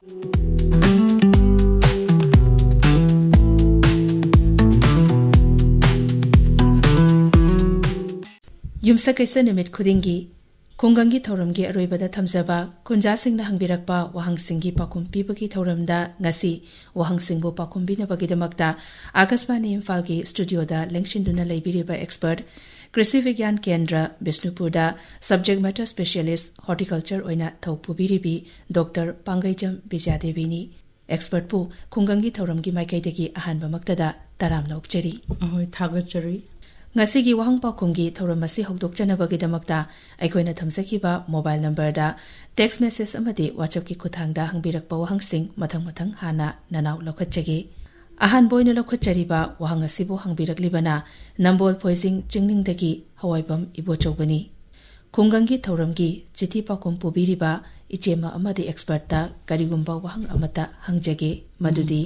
ꯌꯨꯝꯁꯀꯩꯁ ꯅꯨꯃꯤꯠ ꯈꯨꯗꯤꯡꯒꯤ ꯈꯨꯡꯒꯪꯒꯤ ꯊꯧꯔꯝꯒꯤ ꯑꯔꯣꯏꯕꯗ ꯊꯝꯖꯕ ꯈꯨꯟꯖꯥꯁꯤꯡꯅ ꯍꯪꯕꯤꯔꯛꯄ ꯋꯥꯍꯪꯁꯤꯡꯒꯤ ꯄꯥꯎꯈꯨꯝ ꯄꯤꯕꯒꯤ ꯊꯧꯔꯝꯗ ꯉꯁꯤ ꯋꯥꯍꯪꯁꯤꯡꯕꯨ ꯄꯥꯎꯈꯨꯝ ꯄꯤꯅꯕꯒꯤꯗꯃꯛꯇ ꯑꯥꯀꯥꯁꯕꯥꯅꯤ ꯏꯝꯐꯥꯜꯒꯤ ꯁ꯭ꯇꯨꯗꯤꯑꯣꯗ ꯂꯦꯡꯁꯤꯟꯗꯨꯅ ꯂꯩꯕꯤꯔꯤꯕ ꯑꯦꯛꯁꯄꯔꯠ ꯀ꯭ꯔꯤꯁꯤ ꯕꯤꯒ꯭ꯌꯥꯟ ꯀꯦꯟꯗ꯭ꯔ ꯕꯤꯁꯅꯨꯄꯨꯔꯗ ꯁꯕꯖꯦꯛ ꯃꯦꯇꯔ ꯁ꯭ꯄꯦꯁꯤꯌꯦꯂꯤꯁꯠ ꯍꯣꯔꯇꯤꯀꯜꯆꯔ ꯑꯣꯏꯅ ꯊꯧ ꯄꯨꯕꯤꯔꯤꯕꯤ ꯗꯣꯛꯇꯔ ꯄꯥꯡꯒꯩꯖꯝ ꯕꯤꯖꯌꯥꯗꯦꯕꯤꯅꯤ꯫ ꯑꯦꯛꯁꯄꯔꯠꯄꯨ ꯈꯨꯡꯒꯪꯒꯤ ꯊꯧꯔꯝꯒꯤ ꯃꯥꯏꯀꯩꯗꯒꯤ ꯑꯍꯥꯟꯕꯃꯛꯇꯗ ꯇꯔꯥꯝꯅ ꯑꯣꯛꯆꯔꯤ꯫ ꯑꯍꯣꯏ ꯊꯥꯒꯠꯆꯔꯤ꯫ ꯉꯁꯤꯒꯤ ꯋꯥꯍꯪ ꯄꯥꯎꯈꯨꯝꯒꯤ ꯊꯧꯔꯝ ꯑꯁꯤ ꯍꯧꯗꯣꯛꯆꯅꯕꯒꯤꯗꯃꯛꯇ ꯑꯩꯈꯣꯏꯅ ꯊꯝꯖꯈꯤꯕ ꯃꯣꯕꯥꯏꯜ ꯅꯝꯕꯔꯗ ꯇꯦꯛꯁ ꯃꯦꯁꯦꯖ ꯑꯃꯗꯤ ꯋꯥꯆꯞꯀꯤ ꯈꯨꯠꯊꯥꯡꯗ ꯍꯪꯕꯤꯔꯛꯄ ꯋꯥꯍꯪꯁꯤꯡ ꯃꯊꯪ ꯍꯥꯟꯅ ꯅꯅꯥꯎ ꯂꯧꯈꯠꯆꯒꯦ꯫ ꯑꯍꯥꯟꯕ ꯑꯣꯏꯅ ꯂꯧꯈꯠꯆꯔꯤꯕ ꯋꯥꯍꯪ ꯑꯁꯤꯕꯨ ꯍꯪꯕꯤꯔꯛꯂꯤꯕꯅ ꯅꯝꯕꯣꯜ ꯐꯣꯏꯖꯤꯡ ꯆꯤꯡꯅꯤꯡꯗꯒꯤ ꯍꯋꯥꯏꯕꯝ ꯏꯕꯣꯆꯧꯕꯅꯤ꯫ ꯈꯨꯡꯒꯪꯒꯤ ꯊꯧꯔꯝꯒꯤ ꯆꯤꯊꯤ ꯄꯥꯎꯈꯨꯝ ꯄꯨꯕꯤꯔꯤꯕ ꯏꯆꯦꯃ ꯑꯃꯗꯤ ꯑꯦꯛꯁꯄꯔꯠꯇ ꯀꯔꯤꯒꯨꯝꯕ ꯋꯥꯍꯪ ꯑꯃꯠꯇ ꯍꯪꯖꯒꯦ, ꯃꯗꯨꯗꯤ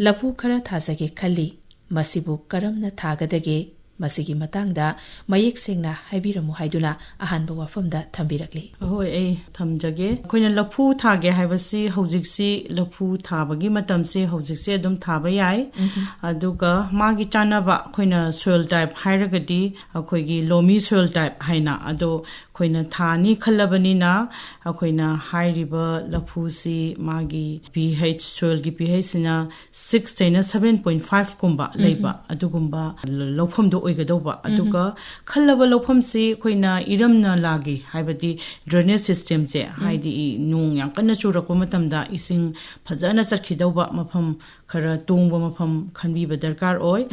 ꯂꯐꯨ ꯈꯔ ꯊꯥꯖꯒꯦ ꯈꯜꯂꯤ, ꯃꯁꯤꯕꯨ ꯀꯔꯝꯅ ꯊꯥꯒꯗꯒꯦ? ꯃꯁꯤꯒꯤ ꯃꯇꯥꯡꯗ ꯃꯌꯦꯛ ꯁꯦꯡꯅ ꯍꯥꯏꯕꯤꯔꯝꯃꯨ ꯍꯥꯏꯗꯨꯅ ꯑꯍꯥꯟꯕ ꯋꯥꯐꯝꯗ ꯊꯝꯕꯤꯔꯛꯂꯤ꯫ ꯑꯍꯣꯏ ꯑꯩ ꯊꯝꯖꯒꯦ꯫ ꯑꯩꯈꯣꯏꯅ ꯂꯐꯨ ꯊꯥꯒꯦ ꯍꯥꯏꯕꯁꯤ ꯍꯧꯖꯤꯛꯁꯤ ꯂꯐꯨ ꯊꯥꯕꯒꯤ ꯃꯇꯝꯁꯤ ꯍꯧꯖꯤꯛꯁꯤ ꯑꯗꯨꯝ ꯊꯥꯕ ꯌꯥꯏ꯫ ꯑꯗꯨꯒ ꯃꯥꯒꯤ ꯆꯥꯅꯕ ꯑꯩꯈꯣꯏꯅ ꯁꯣꯏꯜ ꯇꯥꯏꯞ ꯍꯥꯏꯔꯒꯗꯤ ꯑꯩꯈꯣꯏꯒꯤ ꯂꯣꯃꯤ ꯁꯣꯏꯜ ꯇꯥꯏꯞ ꯍꯥꯏꯅ ꯑꯗꯣ ꯑꯩꯈꯣꯏꯅ ꯊꯥꯅꯤ ꯈꯜꯂꯕꯅꯤꯅ ꯑꯩꯈꯣꯏꯅ ꯍꯥꯏꯔꯤꯕ ꯂꯐꯨꯁꯤ ꯃꯥꯒꯤ pH ꯁꯣꯏꯜꯒꯤ pHꯁꯤꯅ 6ꯇꯩꯅ 7.5 ꯀꯨꯝꯕ ꯂꯩꯕ ꯑꯗꯨꯒꯨꯝꯕ ꯂꯧꯐꯝꯗꯣ ꯑꯣꯏꯒꯗꯧꯕ꯫ ꯑꯗꯨꯒ ꯈꯜꯂꯕ ꯂꯧꯐꯝꯁꯤ ꯑꯩꯈꯣꯏꯅ ꯏꯔꯝꯅ ꯂꯥꯒꯤ ꯍꯥꯏꯕꯗꯤ ꯗ꯭ꯔꯦꯅꯦꯖ ꯁꯤꯁꯇꯦꯝꯁꯦ ꯍꯥꯏꯗꯤ ꯅꯣꯡ ꯌꯥꯝ ꯀꯟꯅ ꯆꯨꯔꯛꯄ ꯃꯇꯝꯗ ꯏꯁꯤꯡ ꯐꯖꯅ ꯆꯠꯈꯤꯗꯧꯕ ꯃꯐꯝ ꯈꯔ ꯇꯣꯡꯕ ꯃꯐꯝ ꯈꯟꯕꯤꯕ ꯗꯔꯀꯥꯔ ꯑꯣꯏ꯫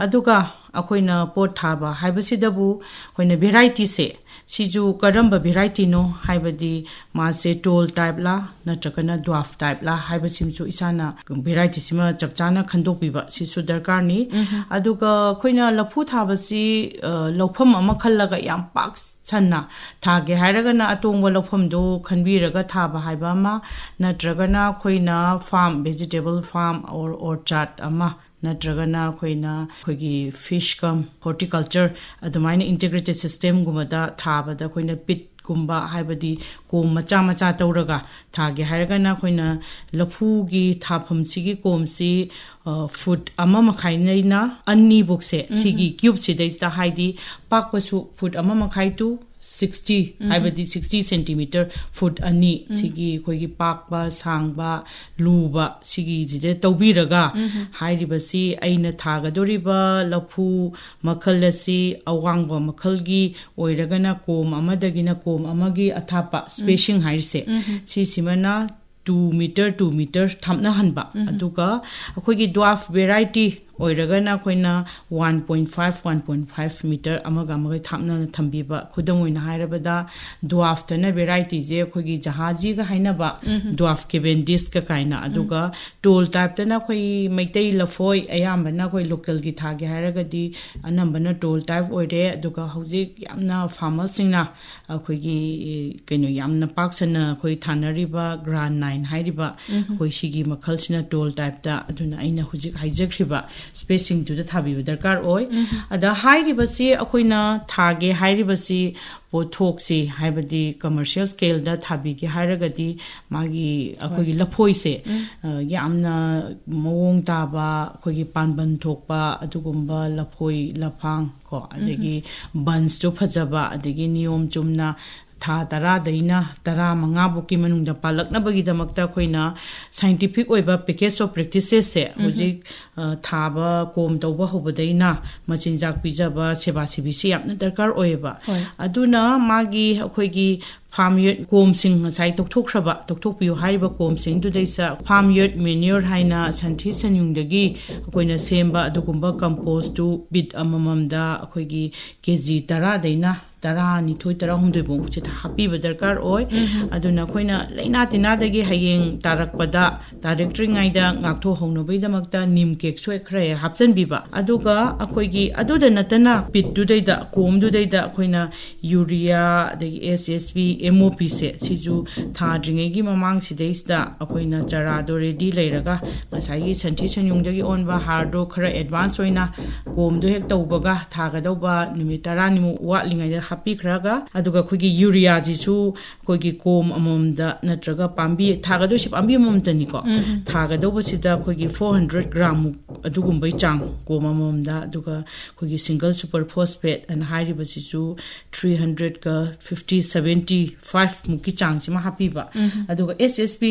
ꯑꯗꯨꯒ ꯑꯩꯈꯣꯏꯅ ꯄꯣꯠ ꯊꯥꯕ ꯍꯥꯏꯕꯁꯤꯗꯕꯨ ꯑꯩꯈꯣꯏꯅ ꯚꯦꯔꯥꯏꯇꯤꯁꯦ ꯁꯤꯁꯨ ꯀꯔꯝꯕ ꯚꯦꯔꯥꯏꯇꯤꯅꯣ ꯍꯥꯏꯕꯗꯤ ꯃꯥꯁꯦ ꯇꯣꯜ ꯇꯥꯏꯞꯂꯥ ꯅꯠꯇ꯭ꯔꯒꯅ ꯗ꯭ꯋꯥꯐ ꯇꯥꯏꯞꯂꯥ ꯍꯥꯏꯕꯁꯤꯃꯁꯨ ꯏꯁꯥꯅ ꯚꯦꯔꯥꯏꯇꯤꯁꯤꯃ ꯆꯞ ꯆꯥꯅ ꯈꯟꯗꯣꯛꯄꯤꯕ ꯁꯤꯁꯨ ꯗꯔꯀꯥꯔꯅꯤ꯫ ꯑꯗꯨꯒ ꯑꯩꯈꯣꯏꯅ ꯂꯐꯨ ꯊꯥꯕꯁꯤ ꯂꯧꯐꯝ ꯑꯃ ꯈꯜꯂꯒ ꯌꯥꯝ ꯄꯥꯛ ꯁꯟꯅ ꯊꯥꯒꯦ ꯍꯥꯏꯔꯒꯅ ꯑꯇꯣꯡꯕ ꯂꯧꯐꯝꯗꯨ ꯈꯟꯕꯤꯔꯒ ꯊꯥꯕ ꯍꯥꯏꯕ ꯑꯃ, ꯅꯠꯇ꯭ꯔꯒꯅ ꯑꯩꯈꯣꯏꯅ ꯐꯥꯔꯝ ꯚꯦꯖꯤꯇꯦꯕꯜ ꯐꯥꯔꯝ ꯑꯣꯔ ꯑꯣꯔꯆꯥꯔꯠ ꯑꯃ, ꯅꯠꯇ꯭ꯔꯒꯅ ꯑꯩꯈꯣꯏꯒꯤ ꯐꯤꯁ ꯀꯝ ꯍꯣꯔꯇꯤꯀꯜꯆꯔ ꯑꯗꯨꯃꯥꯏꯅ ꯏꯟꯇꯤꯒ꯭ꯔꯦꯇꯦꯗ ꯁꯤꯁꯇꯦꯝꯒꯨꯝꯕꯗ ꯊꯥꯕꯗ ꯑꯩꯈꯣꯏꯅ ꯄꯤꯠꯀꯨꯝꯕ ꯍꯥꯏꯕꯗꯤ ꯀꯣꯝ ꯃꯆꯥ ꯃꯆꯥ ꯇꯧꯔꯒ ꯊꯥꯒꯦ ꯍꯥꯏꯔꯒꯅ ꯑꯩꯈꯣꯏꯅ ꯂꯐꯨꯒꯤ ꯊꯥꯐꯝꯁꯤꯒꯤ ꯀꯣꯝꯁꯤ ꯐꯨꯠ 1.5ꯅ 2 ꯁꯤꯒꯤ ꯀ꯭ꯌꯨꯕꯁꯤꯗꯩꯁꯤꯗ ꯍꯥꯏꯗꯤ ꯄꯥꯛꯄꯁꯨ ꯐꯨꯠ 1.5 to 60 ꯍꯥꯏꯕꯗꯤ 60 ꯁꯦꯟꯇꯤꯃꯤꯇꯔ ꯐꯨꯠ 2 ꯁꯤꯒꯤ ꯑꯩꯈꯣꯏꯒꯤ ꯄꯥꯛꯄ ꯁꯥꯡꯕ ꯂꯨꯕ ꯁꯤꯒꯤꯁꯤꯗ ꯇꯧꯕꯤꯔꯒ ꯍꯥꯏꯔꯤꯕꯁꯤ ꯑꯩꯅ ꯊꯥꯒꯗꯧꯔꯤꯕ ꯂꯐꯨ ꯃꯈꯜ ꯑꯁꯤ ꯑꯋꯥꯡꯕ ꯃꯈꯜꯒꯤ ꯑꯣꯏꯔꯒꯅ ꯀꯣꯝ ꯑꯃꯗꯒꯤꯅ ꯀꯣꯝ ꯑꯃꯒꯤ ꯑꯊꯥꯞꯄ ꯁ꯭ꯄꯦꯁꯤꯡ ꯍꯥꯏꯔꯤꯁꯦ ꯁꯤꯁꯤꯃꯅ 2 ꯃꯤꯇꯔ ꯊꯥꯞꯅꯍꯟꯕ꯫ ꯑꯗꯨꯒ ꯑꯩꯈꯣꯏꯒꯤ ꯗ꯭ꯋꯥꯐ ꯚꯦꯔꯥꯏꯇꯤ ꯑꯣꯏꯔꯒꯅ ꯑꯩꯈꯣꯏꯅ 1.5 ꯃꯤꯇꯔ ꯑꯃꯒ ꯊꯥꯞꯅꯅ ꯊꯝꯕꯤꯕ꯫ ꯈꯨꯗꯝ ꯑꯣꯏꯅ ꯍꯥꯏꯔꯕꯗ ꯗ꯭ꯋꯥꯐꯇꯅ ꯚꯦꯔꯥꯏꯇꯤꯁꯦ ꯑꯩꯈꯣꯏꯒꯤ ꯖꯍꯥꯖꯤꯒ ꯍꯥꯏꯅꯕ ꯗ꯭ꯋꯥꯐ ꯀꯦꯚꯦꯟꯗꯤꯁꯀ ꯀꯥꯏꯅ, ꯑꯗꯨꯒ ꯇꯣꯜ ꯇꯥꯏꯞꯇꯅ ꯑꯩꯈꯣꯏ ꯃꯩꯇꯩ ꯂꯐꯣꯏ ꯑꯌꯥꯝꯕꯅ ꯑꯩꯈꯣꯏ ꯂꯣꯀꯦꯜꯒꯤ ꯊꯥꯒꯦ ꯍꯥꯏꯔꯒꯗꯤ ꯑꯅꯝꯕꯅ ꯇꯣꯜ ꯇꯥꯏꯞ ꯑꯣꯏꯔꯦ꯫ ꯑꯗꯨꯒ ꯍꯧꯖꯤꯛ ꯌꯥꯝꯅ ꯐꯥꯔꯃꯔꯁꯤꯡꯅ ꯑꯩꯈꯣꯏꯒꯤ ꯌꯥꯝꯅ ꯄꯥꯛ ꯁꯟꯅ ꯑꯩꯈꯣꯏ ꯊꯥꯅꯔꯤꯕ ꯒ꯭ꯔꯥꯟ 9 ꯍꯥꯏꯔꯤꯕ ꯑꯩꯈꯣꯏ ꯁꯤꯒꯤ ꯃꯈꯜꯁꯤꯅ ꯇꯣꯜ ꯇꯥꯏꯞꯇ, ꯑꯗꯨꯅ ꯑꯩꯅ ꯍꯧꯖꯤꯛ ꯍꯥꯏꯖꯈ꯭ꯔꯤꯕ ꯁ꯭ꯄꯦꯁꯤꯡꯗꯨꯗ ꯊꯥꯕꯤꯕ ꯗꯔꯀꯥꯔ ꯑꯣꯏ꯫ ꯑꯗ ꯍꯥꯏꯔꯤꯕꯁꯤ ꯑꯩꯈꯣꯏꯅ ꯊꯥꯒꯦ ꯍꯥꯏꯔꯤꯕꯁꯤ ꯄꯣꯠꯊꯣꯛꯁꯤ ꯍꯥꯏꯕꯗꯤ ꯀꯃꯔꯁꯤꯌꯦꯜ ꯁ꯭ꯀꯦꯜꯗ ꯊꯥꯕꯤꯒꯦ ꯍꯥꯏꯔꯒꯗꯤ ꯃꯥꯒꯤ ꯑꯩꯈꯣꯏꯒꯤ ꯂꯐꯣꯏꯁꯦ ꯌꯥꯝꯅ ꯃꯑꯣꯡ ꯇꯥꯕ ꯑꯩꯈꯣꯏꯒꯤ ꯄꯥꯟꯕꯟ ꯊꯣꯛꯄ ꯑꯗꯨꯒꯨꯝꯕ ꯂꯐꯣꯏ ꯂꯐꯥꯡ ꯀꯣ ꯑꯗꯒꯤ ꯕꯟꯁꯇꯨ ꯐꯖꯕ, ꯑꯗꯒꯤ ꯅꯤꯌꯣꯝ ꯆꯨꯝꯅ ꯊꯥ 10ꯗꯩꯅ 15 ꯐꯥꯎꯒꯤ ꯃꯅꯨꯡꯗ ꯄꯥꯜꯂꯛꯅꯕꯒꯤꯗꯃꯛꯇ ꯑꯩꯈꯣꯏꯅ ꯁꯥꯏꯟꯇꯤꯐꯤꯛ ꯑꯣꯏꯕ ꯄꯦꯀꯦꯖ ꯑꯣꯐ ꯄ꯭ꯔꯦꯛꯇꯤꯁꯦꯁꯁꯦ ꯍꯧꯖꯤꯛ ꯊꯥꯕ ꯀꯣꯝ ꯇꯧꯕ ꯍꯧꯕꯗꯩꯅ ꯃꯆꯤꯟꯖꯥꯛ ꯄꯤꯖꯕ ꯁꯦꯕꯥ ꯁꯦꯕꯤꯁꯤ ꯌꯥꯝꯅ ꯗꯔꯀꯥꯔ ꯑꯣꯏꯌꯦꯕ꯫ ꯑꯗꯨꯅ ꯃꯥꯒꯤ ꯑꯩꯈꯣꯏꯒꯤ ꯐꯥꯔꯝ ꯌꯣꯠ ꯀꯣꯝꯁꯤꯡ ꯉꯁꯥꯏ ꯇꯧꯊꯣꯛꯄꯤꯌꯨ ꯍꯥꯏꯔꯤꯕ ꯀꯣꯝꯁꯤꯡꯗꯨꯗꯩꯁ ꯐꯥꯔꯝ ꯌꯣꯠ ꯃꯦꯅ꯭ꯌꯣꯔ ꯍꯥꯏꯅ ꯁꯟꯊꯤ ꯁꯟꯌꯨꯡꯗꯒꯤ ꯑꯩꯈꯣꯏꯅ ꯁꯦꯝꯕ ꯑꯗꯨꯒꯨꯝꯕ ꯀꯝꯄꯣꯁꯇꯨ ꯕꯤꯠ ꯑꯃꯃꯝꯗ ꯑꯩꯈꯣꯏꯒꯤ KG 10ꯗꯩꯅ 12-13 ꯐꯥꯎꯕꯁꯦ ꯍꯥꯞꯄꯤꯕ ꯗꯔꯀꯥꯔ ꯑꯣꯏ꯫ ꯑꯗꯨꯅ ꯑꯩꯈꯣꯏꯅ ꯂꯩꯅꯥ ꯇꯤꯟꯅꯥꯗꯒꯤ ꯍꯌꯦꯡ ꯇꯥꯔꯛꯇ꯭ꯔꯤꯉꯩꯗ ꯉꯥꯛꯊꯣꯛꯍꯧꯅꯕꯒꯤꯗꯃꯛꯇ ꯅꯤꯝ ꯀꯦꯛꯁꯨ ꯈꯔ ꯍꯥꯞꯆꯤꯟꯕꯤꯕ꯫ ꯑꯗꯨꯒ ꯑꯩꯈꯣꯏꯒꯤ ꯑꯗꯨꯗ ꯅꯠꯇꯅ ꯄꯤꯠꯇꯨꯗꯩꯗ ꯀꯣꯝꯗꯨꯗꯩꯗ ꯑꯩꯈꯣꯏꯅ ꯌꯨꯔꯤꯌꯥ ꯑꯗꯒꯤ SSP MOPꯁꯦ ꯁꯤꯁꯨ ꯊꯥꯗ꯭ꯔꯤꯉꯩꯒꯤ ꯃꯃꯥꯡꯁꯤꯗꯩꯁꯤꯗ ꯑꯩꯈꯣꯏꯅ ꯆꯔꯥꯗꯣ ꯔꯦꯗꯤ ꯂꯩꯔꯒ ꯉꯁꯥꯏꯒꯤ ꯁꯟꯊꯤ ꯁꯟꯌꯨꯡꯗꯒꯤ ꯑꯣꯟꯕ ꯍꯥꯔꯗꯣ ꯈꯔ ꯑꯦꯗꯚꯥꯟꯁ ꯑꯣꯏꯅ ꯀꯣꯝꯗꯣ ꯍꯦꯛ ꯇꯧꯕꯒ ꯊꯥꯒꯗꯧꯕ ꯅꯨꯃꯤꯠ 10ꯅꯤꯃꯨꯛ ꯋꯥꯠꯂꯤꯉꯩꯗ ꯍꯥꯞꯄꯤꯈ꯭ꯔꯒ ꯑꯗꯨꯒ ꯑꯩꯈꯣꯏꯒꯤ ꯌꯨꯔꯤꯌꯥꯁꯤꯁꯨ ꯑꯩꯈꯣꯏꯒꯤ ꯀꯣꯝ ꯑꯃꯃꯝꯗ ꯅꯠꯇ꯭ꯔꯒ ꯄꯥꯝꯕꯤ ꯊꯥꯒꯗꯣꯏꯁꯤ ꯄꯥꯝꯕꯤ ꯑꯃꯃꯝꯇꯅꯤꯀꯣ ꯊꯥꯒꯗꯧꯕꯁꯤꯗ ꯑꯩꯈꯣꯏꯒꯤ 400 ꯒ꯭ꯔꯥꯝꯃꯨꯛ ꯑꯗꯨꯒꯨꯝꯕꯩ ꯆꯥꯡ ꯀꯣꯝ ꯑꯃꯃꯝꯗ ꯑꯗꯨꯒ ꯑꯩꯈꯣꯏꯒꯤ ꯁꯤꯡꯒꯜ ꯁꯨꯄꯔ ꯐꯣꯁꯐꯦꯠ ꯑꯅ ꯍꯥꯏꯔꯤꯕꯁꯤꯁꯨ 350 ꯃꯨꯛꯀꯤ ꯆꯥꯡꯁꯤꯃ ꯍꯥꯞꯄꯤꯕ ꯑꯗꯨꯒ SSP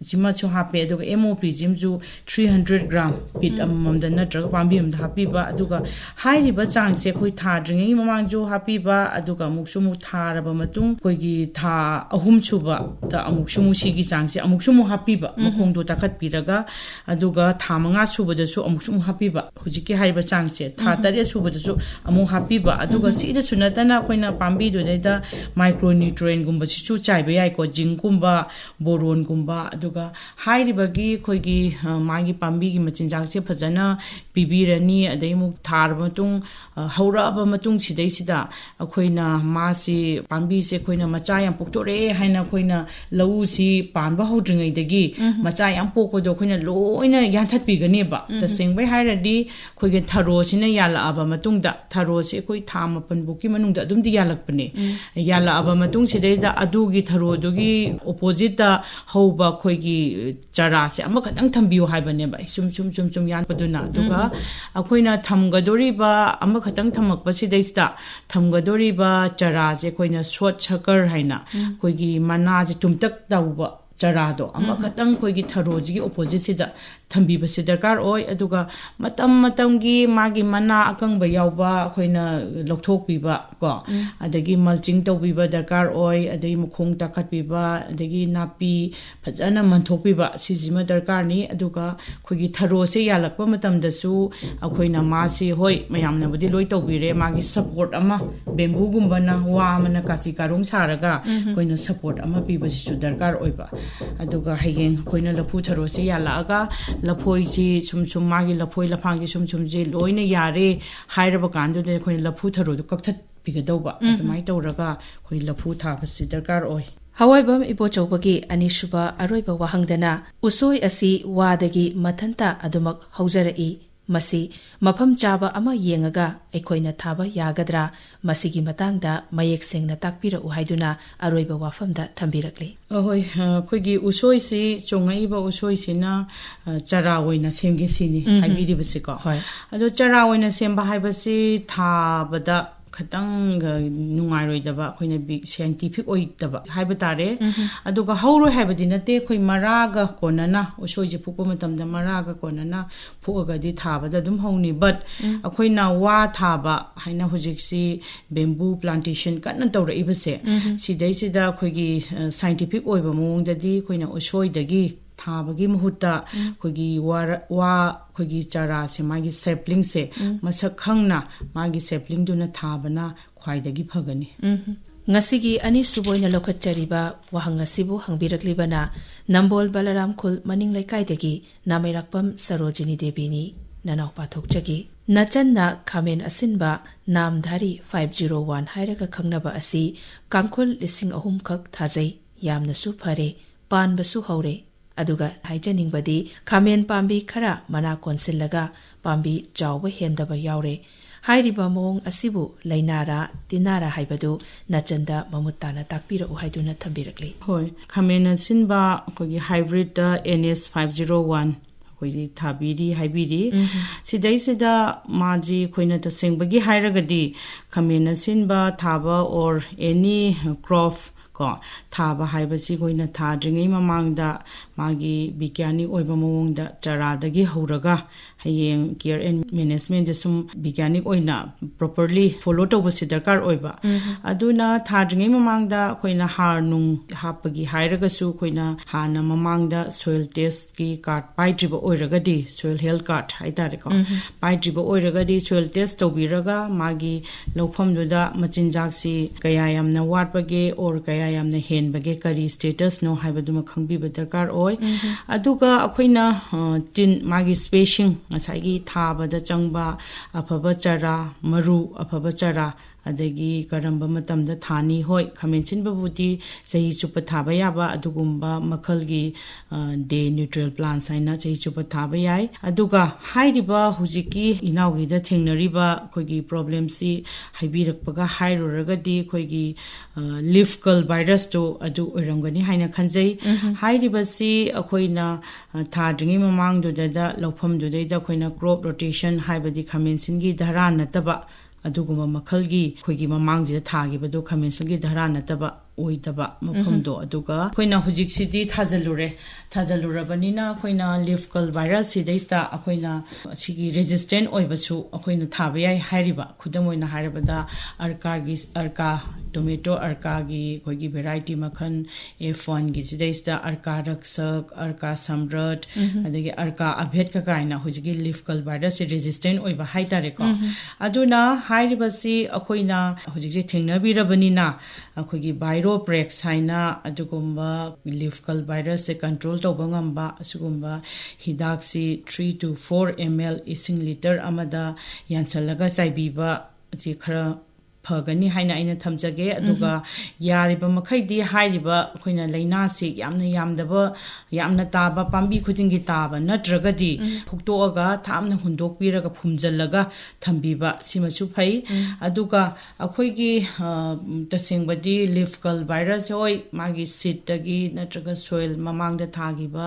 ꯁꯤꯃꯁꯨ ꯍꯥꯞꯄꯦ ꯑꯗꯨꯒ MOP ꯁꯤꯃꯁꯨ 300 ꯒ꯭ꯔꯥꯝ ꯄꯤꯠ ꯑꯃꯃꯝꯗ ꯅꯠꯇ꯭ꯔꯒ ꯄꯥꯝꯕꯤ ꯑꯃꯗ ꯍꯥꯞꯄꯤꯕ ꯑꯗꯨꯒ ꯍꯥꯏꯔꯤꯕ ꯆꯥꯡꯁꯦ ꯑꯩꯈꯣꯏ ꯊꯥꯗ꯭ꯔꯤꯉꯩ ꯃꯃꯥꯡꯁꯨ ꯍꯥꯞꯄꯤꯕ ꯑꯗꯨꯒ ꯑꯃꯨꯛꯁꯨ ꯊꯥꯔꯕ ꯃꯇꯨꯡ ꯑꯩꯈꯣꯏꯒꯤ ꯊꯥ 3 ꯁꯨꯕꯗ ꯑꯃꯨꯛꯁꯨ ꯁꯤꯒꯤ ꯆꯥꯡꯁꯦ ꯑꯃꯨꯛꯁꯨ ꯍꯥꯞꯄꯤꯕ ꯃꯈꯣꯡꯗꯣ ꯇꯥꯈꯠꯄꯤꯔꯒ ꯑꯗꯨꯒ ꯊꯥ 5 ꯁꯨꯕꯗꯁꯨ ꯑꯃꯨꯛꯁꯨ ꯍꯥꯞꯄꯤꯕ ꯍꯧꯖꯤꯛꯀꯤ ꯍꯥꯏꯔꯤꯕ ꯆꯥꯡꯁꯦ ꯊꯥ 9 ꯁꯨꯕꯗꯁꯨ ꯑꯃꯨꯛ ꯍꯥꯞꯄꯤꯕ ꯑꯗꯨꯒ ꯁꯤꯗꯁꯨ ꯅꯠꯇꯅ ꯑꯩꯈꯣꯏꯅ ꯄꯥꯝꯕꯤꯗꯨꯗꯩꯗ ꯃꯥꯏꯀ꯭ꯔꯣꯅ꯭ꯌꯨꯇ꯭ꯔꯤꯌꯦꯟꯠꯒꯨꯝꯕꯁꯤꯁꯨ ꯆꯥꯏꯕ ꯌꯥꯏꯀꯣ ꯖꯤꯡꯀꯨꯝꯕ ꯕꯣꯔꯣꯟꯒꯨꯝꯕ ꯑꯗꯨꯒ ꯍꯥꯏꯔꯤꯕꯒꯤ ꯑꯩꯈꯣꯏꯒꯤ ꯃꯥꯒꯤ ꯄꯥꯝꯕꯤꯒꯤ ꯃꯆꯤꯟꯖꯥꯛꯁꯦ ꯐꯖꯅ ꯄꯤꯕꯤꯔꯅꯤ ꯑꯗꯩ ꯑꯃꯨꯛ ꯊꯥꯔꯕ ꯃꯇꯨꯡ ꯍꯧꯔꯛꯑꯕ ꯃꯇꯨꯡ ꯁꯤꯗꯩꯁꯤꯗ ꯑꯩꯈꯣꯏꯅ ꯃꯥꯁꯤ ꯄꯥꯝꯕꯤꯁꯦ ꯑꯩꯈꯣꯏꯅ ꯃꯆꯥ ꯌꯥꯝ ꯄꯣꯛꯊꯣꯔꯛꯑꯦ ꯍꯥꯏꯅ ꯑꯩꯈꯣꯏꯅ ꯂꯧꯎꯁꯤ ꯄꯥꯟꯕ ꯍꯧꯗ꯭ꯔꯤꯉꯩꯗꯒꯤ ꯃꯆꯥ ꯌꯥꯝ ꯄꯣꯛꯄꯗꯣ ꯑꯩꯈꯣꯏꯅ ꯂꯣꯏꯅ ꯌꯥꯟꯊꯠꯄꯤꯒꯅꯦꯕ ꯇꯁꯦꯡꯕꯩ ꯍꯥꯏꯔꯗꯤ ꯑꯩꯈꯣꯏꯒꯤ ꯊꯔꯣꯁꯤꯅ ꯌꯥꯜꯂꯛꯑꯕ ꯃꯇꯨꯡꯗ ꯊꯔꯣꯁꯤ ꯑꯩꯈꯣꯏ ꯊꯥ 9 ꯐꯥꯎꯒꯤ ꯃꯅꯨꯡꯗ ꯑꯗꯨꯝꯗꯤ ꯌꯥꯜꯂꯛꯄꯅꯦ ꯌꯥꯜꯂꯛꯑꯕ ꯃꯇꯨꯡ ꯁꯤꯗꯩꯗ ꯑꯗꯨꯒꯤ ꯊꯔꯣꯗꯨꯒꯤ ꯑꯣꯄꯣꯖꯤꯠꯇ ꯍꯧꯕ ꯑꯩꯈꯣꯏꯒꯤ ꯆꯔꯥꯁꯦ ꯑꯃꯈꯛꯇꯪ ꯊꯝꯕꯤꯌꯨ ꯍꯥꯏꯕꯅꯦꯕ ꯁꯨꯝ ꯌꯥꯟꯄꯗꯨꯅ ꯑꯗꯨꯒ ꯑꯩꯈꯣꯏꯅ ꯊꯝꯒꯗꯣꯔꯤꯕ ꯑꯃꯈꯛꯇꯪ ꯊꯝꯃꯛꯄꯁꯤꯗꯩꯁꯤꯗ ꯊꯝꯒꯗꯣꯔꯤꯕ ꯆꯔꯥꯁꯦ ꯑꯩꯈꯣꯏꯅ ꯁꯣꯔꯠ ꯁꯀꯔ ꯍꯥꯏꯅ ꯑꯩꯈꯣꯏꯒꯤ ꯃꯅꯥꯁꯦ ꯇꯨꯝꯇꯛ ꯇꯧꯕ ꯆꯔꯥꯗꯣ ꯑꯃꯈꯛꯇꯪ ꯑꯩꯈꯣꯏꯒꯤ ꯊꯔꯣꯁꯤꯒꯤ ꯑꯣꯄꯣꯖꯤꯠꯁꯤꯗ ꯊꯝꯕꯤꯕꯁꯤ ꯗꯔꯀꯥꯔ ꯑꯣꯏ ꯑꯗꯨꯒ ꯃꯇꯝꯒꯤ ꯃꯥꯒꯤ ꯃꯅꯥ ꯑꯀꯪꯕ ꯌꯥꯎꯕ ꯑꯩꯈꯣꯏꯅ ꯂꯧꯊꯣꯛꯄꯤꯕ ꯀꯣ ꯑꯗꯒꯤ ꯃꯜꯆꯤꯡ ꯇꯧꯕꯤꯕ ꯗꯔꯀꯥꯔ ꯑꯣꯏ ꯑꯗꯒꯤ ꯃꯈꯣꯡ ꯇꯥꯈꯠꯄꯤꯕ ꯑꯗꯒꯤ ꯅꯥꯄꯤ ꯐꯖꯅ ꯃꯟꯊꯣꯛꯄꯤꯕ ꯁꯤꯁꯤꯃ ꯗꯔꯀꯥꯔꯅꯤ ꯑꯗꯨꯒ ꯑꯩꯈꯣꯏꯒꯤ ꯊꯔꯣꯁꯦ ꯌꯥꯜꯂꯛꯄ ꯃꯇꯝꯗꯁꯨ ꯑꯩꯈꯣꯏꯅ ꯃꯥꯁꯤ ꯍꯣꯏ ꯃꯌꯥꯝꯅꯕꯨꯗꯤ ꯂꯣꯏ ꯇꯧꯕꯤꯔꯦ ꯃꯥꯒꯤ ꯁꯄꯣꯔꯠ ꯑꯃ ꯕꯦꯝꯕꯨꯒꯨꯝꯕꯅ ꯋꯥ ꯑꯃꯅ ꯀꯥꯆꯤ ꯀꯥꯔꯣꯡ ꯁꯥꯔꯒ ꯑꯩꯈꯣꯏꯅ ꯁꯄꯣꯔꯠ ꯑꯃ ꯄꯤꯕꯁꯤꯁꯨ ꯗꯔꯀꯥꯔ ꯑꯣꯏꯕ ꯑꯗꯨꯒ ꯍꯌꯦꯡ ꯑꯩꯈꯣꯏꯅ ꯂꯐꯨ ꯊꯔꯣꯁꯦ ꯌꯥꯜꯂꯛꯑꯒ ꯂꯐꯣꯏꯁꯤ ꯁꯨꯝ ꯃꯥꯒꯤ ꯂꯐꯣꯏ ꯂꯐꯥꯡꯁꯤ ꯁꯨꯝꯁꯦ ꯂꯣꯏꯅ ꯌꯥꯔꯦ ꯍꯥꯏꯔꯕ ꯀꯥꯟꯗꯨꯗ ꯑꯩꯈꯣꯏꯅ ꯂꯐꯨ ꯊꯔꯣꯗꯣ ꯀꯛꯊꯠꯄꯤꯒꯗꯧꯕ ꯑꯗꯨꯃꯥꯏꯅ ꯇꯧꯔꯒ ꯑꯩꯈꯣꯏ ꯂꯐꯨ ꯊꯥꯕꯁꯤ ꯗꯔꯀꯥꯔ ꯑꯣꯏ ꯍꯋꯥꯏꯕꯝ ꯏꯕꯣꯆꯧꯕꯒꯤ ꯑꯅꯤꯁꯨꯕ ꯑꯔꯣꯏꯕ ꯋꯥꯍꯪꯗꯅ ꯎꯁꯣꯏ ꯑꯁꯤ ꯋꯥꯗꯒꯤ ꯃꯊꯟꯇ ꯑꯗꯨꯃꯛ ꯍꯧꯖꯔꯛꯏ ꯃꯁꯤ ꯃꯐꯝ ꯆꯥꯕ ꯑꯃ ꯌꯦꯡꯉꯒ ꯑꯩꯈꯣꯏꯅ ꯊꯥꯕ ꯌꯥꯒꯗ꯭ꯔꯥ ꯃꯁꯤꯒꯤ ꯃꯇꯥꯡꯗ ꯃꯌꯦꯛ ꯁꯦꯡꯅ ꯇꯥꯛꯄꯤꯔꯛꯎ ꯍꯥꯏꯗꯨꯅ ꯑꯔꯣꯏꯕ ꯋꯥꯐꯝꯗ ꯊꯝꯕꯤꯔꯛꯂꯤ ꯍꯣꯏ ꯑꯩꯈꯣꯏꯒꯤ ꯎꯁꯣꯏꯁꯤ ꯆꯣꯡꯉꯛꯏꯕ ꯎꯁꯣꯏꯁꯤꯅ ꯆꯔꯥ ꯑꯣꯏꯅ ꯁꯦꯝꯒꯦ ꯁꯤꯅꯤ ꯍꯥꯏꯕꯤꯔꯤꯕꯁꯤꯀꯣ ꯑꯗꯣ ꯆꯔꯥ ꯑꯣꯏꯅ ꯁꯦꯝꯕ ꯍꯥꯏꯕꯁꯤ ꯊꯥꯕꯗ ꯈꯤꯇꯪ ꯅꯨꯡꯉꯥꯏꯔꯣꯏꯗꯕ ꯑꯩꯈꯣꯏꯅ ꯁꯥꯏꯟꯇꯤꯐꯤꯛ ꯑꯣꯏꯗꯕ ꯍꯥꯏꯕ ꯇꯥꯔꯦ ꯑꯗꯨꯒ ꯍꯧꯔꯣꯏ ꯍꯥꯏꯕꯗꯤ ꯅꯠꯇꯦ ꯑꯩꯈꯣꯏ ꯃꯔꯥꯒ ꯀꯣꯟꯅꯅ ꯎꯁꯣꯏꯁꯦ ꯐꯨꯛꯄ ꯃꯇꯝꯗ ꯃꯔꯥꯒ ꯀꯣꯟꯅꯅ ꯐꯨꯛꯑꯒꯗꯤ ꯊꯥꯕꯗ ꯑꯗꯨꯝ ꯍꯧꯅꯤ ꯕꯠ ꯑꯩꯈꯣꯏꯅ ꯋꯥ ꯊꯥꯕ ꯍꯥꯏꯅ ꯍꯧꯖꯤꯛꯁꯤ ꯕꯦꯝꯕꯨ ꯄ꯭ꯂꯥꯟꯇꯦꯁꯟ ꯀꯟꯅ ꯇꯧꯔꯛꯏꯕꯁꯦ ꯁꯤꯗꯩꯁꯤꯗ ꯑꯩꯈꯣꯏꯒꯤ ꯁꯥꯏꯟꯇꯤꯐꯤꯛ ꯑꯣꯏꯕ ꯃꯑꯣꯡꯗꯗꯤ ꯑꯩꯈꯣꯏꯅ ꯎꯁꯣꯏꯗꯒꯤ ꯊꯥꯕꯒꯤ ꯃꯍꯨꯠꯇ ꯑꯩꯈꯣꯏꯒꯤ ꯋꯥ ꯑꯩꯈꯣꯏꯒꯤ ꯆꯔꯥꯁꯦ ꯃꯥꯒꯤ ꯁꯦꯄ꯭ꯂꯤꯡꯁꯦ ꯃꯁꯛ ꯈꯪꯅ ꯃꯥꯒꯤ ꯁꯦꯄ꯭ꯂꯤꯡꯗꯨꯅ ꯊꯥꯕꯅ ꯈ꯭ꯋꯥꯏꯗꯒꯤ ꯐꯒꯅꯤ ꯉꯁꯤꯒꯤ ꯑꯅꯤꯁꯨꯕ ꯑꯣꯏꯅ ꯂꯧꯈꯠꯆꯔꯤꯕ ꯋꯥꯍꯪ ꯑꯁꯤꯕꯨ ꯍꯪꯕꯤꯔꯛꯂꯤꯕꯅ ꯅꯝꯕꯣꯜ ꯕꯂꯔꯥꯝ ꯈꯨꯜ ꯃꯅꯤꯡ ꯂꯩꯀꯥꯏꯗꯒꯤ ꯅꯥꯃꯩꯔꯥꯛꯄꯝ ꯁꯔꯣꯖꯤꯅꯤ ꯗꯦꯕꯤꯅꯤ ꯅꯅꯥꯎꯄꯥ ꯊꯣꯛꯆꯒꯤ ꯅꯆꯟꯅ ꯈꯥꯃꯦꯟ ꯑꯁꯤꯟꯕ ꯅꯥꯝꯙꯥꯔꯤ 501 ꯍꯥꯏꯔꯒ ꯈꯪꯅꯕ ꯑꯁꯤ ꯀꯥꯡꯈꯨꯜ 3,000 ꯈꯛ ꯊꯥꯖꯩ ꯌꯥꯝꯅꯁꯨ ꯐꯔꯦ ꯄꯥꯟꯕꯁꯨ ꯍꯧꯔꯦ ꯑꯗꯨꯒ ꯍꯥꯏꯖꯅꯤꯡꯕꯗꯤ ꯈꯥꯃꯦꯟ ꯄꯥꯝꯕꯤ ꯈꯔ ꯃꯅꯥ ꯀꯣꯟꯁꯤꯜꯂꯒ ꯄꯥꯝꯕꯤ ꯆꯥꯎꯕ ꯍꯦꯟꯗꯕ ꯌꯥꯎꯔꯦ ꯍꯥꯏꯔꯤꯕ ꯃꯑꯣꯡ ꯑꯁꯤꯕꯨ ꯂꯩꯅꯥꯔꯥ ꯇꯤꯟꯅꯥꯔꯥ ꯍꯥꯏꯕꯗꯨ ꯅꯆꯟꯗ ꯃꯃꯨꯠ ꯇꯥꯅ ꯇꯥꯛꯄꯤꯔꯛꯎ ꯍꯥꯏꯗꯨꯅ ꯊꯝꯕꯤꯔꯛꯂꯤ ꯍꯣꯏ ꯈꯥꯃꯦꯟ ꯑꯁꯤꯟꯕ ꯑꯩꯈꯣꯏꯒꯤ ꯍꯥꯏꯕ꯭ꯔꯤꯠꯇ NS 501 ꯑꯩꯈꯣꯏꯒꯤ ꯊꯥꯕꯤꯔꯤ ꯍꯥꯏꯕꯤꯔꯤ ꯁꯤꯗꯩꯁꯤꯗ ꯃꯥꯖꯤ ꯑꯩꯈꯣꯏꯅ ꯇꯁꯦꯡꯕꯒꯤ ꯍꯥꯏꯔꯒꯗꯤ ꯈꯥꯃꯦꯟ ꯑꯁꯤꯟꯕ ꯊꯥꯕ ꯑꯣꯔ ꯑꯦꯅꯤ ꯀ꯭ꯔꯣꯞ ꯀꯣ ꯊꯥꯕ ꯍꯥꯏꯕꯁꯤ ꯑꯩꯈꯣꯏꯅ ꯊꯥꯗ꯭ꯔꯤꯉꯩ ꯃꯃꯥꯡꯗ ꯃꯥꯒꯤ ꯕꯤꯒ꯭ꯌꯥꯅꯤꯛ ꯑꯣꯏꯕ ꯃꯑꯣꯡꯗ ꯆꯔꯥꯗꯒꯤ ꯍꯧꯔꯒ ꯍꯌꯦꯡ ꯀꯤꯌꯔ ꯑꯦꯟ ꯃꯦꯅꯦꯖꯃꯦꯟꯁꯦ ꯁꯨꯝ ꯕꯤꯒ꯭ꯌꯥꯅꯤꯛ ꯑꯣꯏꯅ ꯄ꯭ꯔꯣꯄꯔꯂꯤ ꯐꯣꯂꯣ ꯇꯧꯕꯁꯤ ꯗꯔꯀꯥꯔ ꯑꯣꯏꯕ ꯑꯗꯨꯅ ꯊꯥꯗ꯭ꯔꯤꯉꯩ ꯃꯃꯥꯡꯗ ꯑꯩꯈꯣꯏꯅ ꯍꯥꯔ ꯅꯨꯡ ꯍꯥꯞꯄꯒꯤ ꯍꯥꯏꯔꯒꯁꯨ ꯑꯩꯈꯣꯏꯅ ꯍꯥꯟꯅ ꯃꯃꯥꯡꯗ ꯁꯣꯏꯜ ꯇꯦꯁꯀꯤ ꯀꯥꯔꯠ ꯄꯥꯏꯗ꯭ꯔꯤꯕ ꯑꯣꯏꯔꯒꯗꯤ ꯁꯣꯏꯜ ꯍꯦꯜꯊ ꯀꯥꯔꯠ ꯍꯥꯏꯇꯥꯔꯦꯀꯣ ꯄꯥꯏꯗ꯭ꯔꯤꯕ ꯑꯣꯏꯔꯒꯗꯤ ꯁꯣꯏꯜ ꯇꯦꯁ ꯇꯧꯕꯤꯔꯒ ꯃꯥꯒꯤ ꯂꯧꯐꯝꯗꯨꯗ ꯃꯆꯤꯟꯖꯥꯛꯁꯤ ꯀꯌꯥ ꯌꯥꯝꯅ ꯋꯥꯠꯄꯒꯦ ꯑꯣꯔ ꯀꯌꯥ ꯌꯥꯝꯅ ꯍꯦꯟꯕꯒꯦ ꯀꯔꯤ ꯁ꯭ꯇꯦꯇꯁꯅꯣ ꯍꯥꯏꯕꯗꯨꯃ ꯈꯪꯕꯤꯕ ꯗꯔꯀꯥꯔ ꯑꯣꯏ ꯑꯗꯨꯒ ꯑꯩꯈꯣꯏꯅ ꯃꯥꯒꯤ ꯁ꯭ꯄꯦꯁꯤꯡ ꯉꯁꯥꯏꯒꯤ ꯊꯥꯕꯗ ꯆꯪꯕ ꯑꯐꯕ ꯆꯔꯥ ꯃꯔꯨ ꯑꯐꯕ ꯆꯔꯥ adagi karamba matamda thani hoi khamenchin babudi sahi chupa thaba yaba adugumba makhalgi day neutral plants haina sahi chupa thaba yai aduga hairiba hujiki inaugi da thengnariba khoigi problem si haibirakpaga hairuragadi khoigi leaf curl virus to adu oiramgani haina khanjai hairiba si akhoina thadringi mamang du da lawpham du da khoina crop rotation haibadi khamensingi dhara nataba aduguma makhalgi khoigi mamangji thagibadu khamensingi dhara nataba oidaba mafamdo aduga khoina hujik sidi thajalurabanina khoina leaf curl virus sidaista akhoina sigi resistant oibasu akhoina thabayai hairiba khudamoina hairabada arka tomato arka gi khoigi variety makhan F1 gi sidaista arka raksak arka samrat adagi arka abhet ka kaina hujigi leaf curl virus resistant oiba haitare ko aduna hairibasi akhoina hujigi thengnabirabanina akhoigi Viroprex haina adugumba leaf curl virus se control toba ngamba asugumba hidak si 3 to 4 ml ising liter amada yansalaga saibiba ji khara phagani haina aina thamjage aduga yariba makhaidi hairiba khoina laina si yamna taba pambi khudingi taba natragadi phuktoaga thamna hundok piraga phumjallaga thambiba simachu phai aduga akhoigi tasengbadi leaf curl virus hoi magi seed tagi natraga soil mamangda thagiba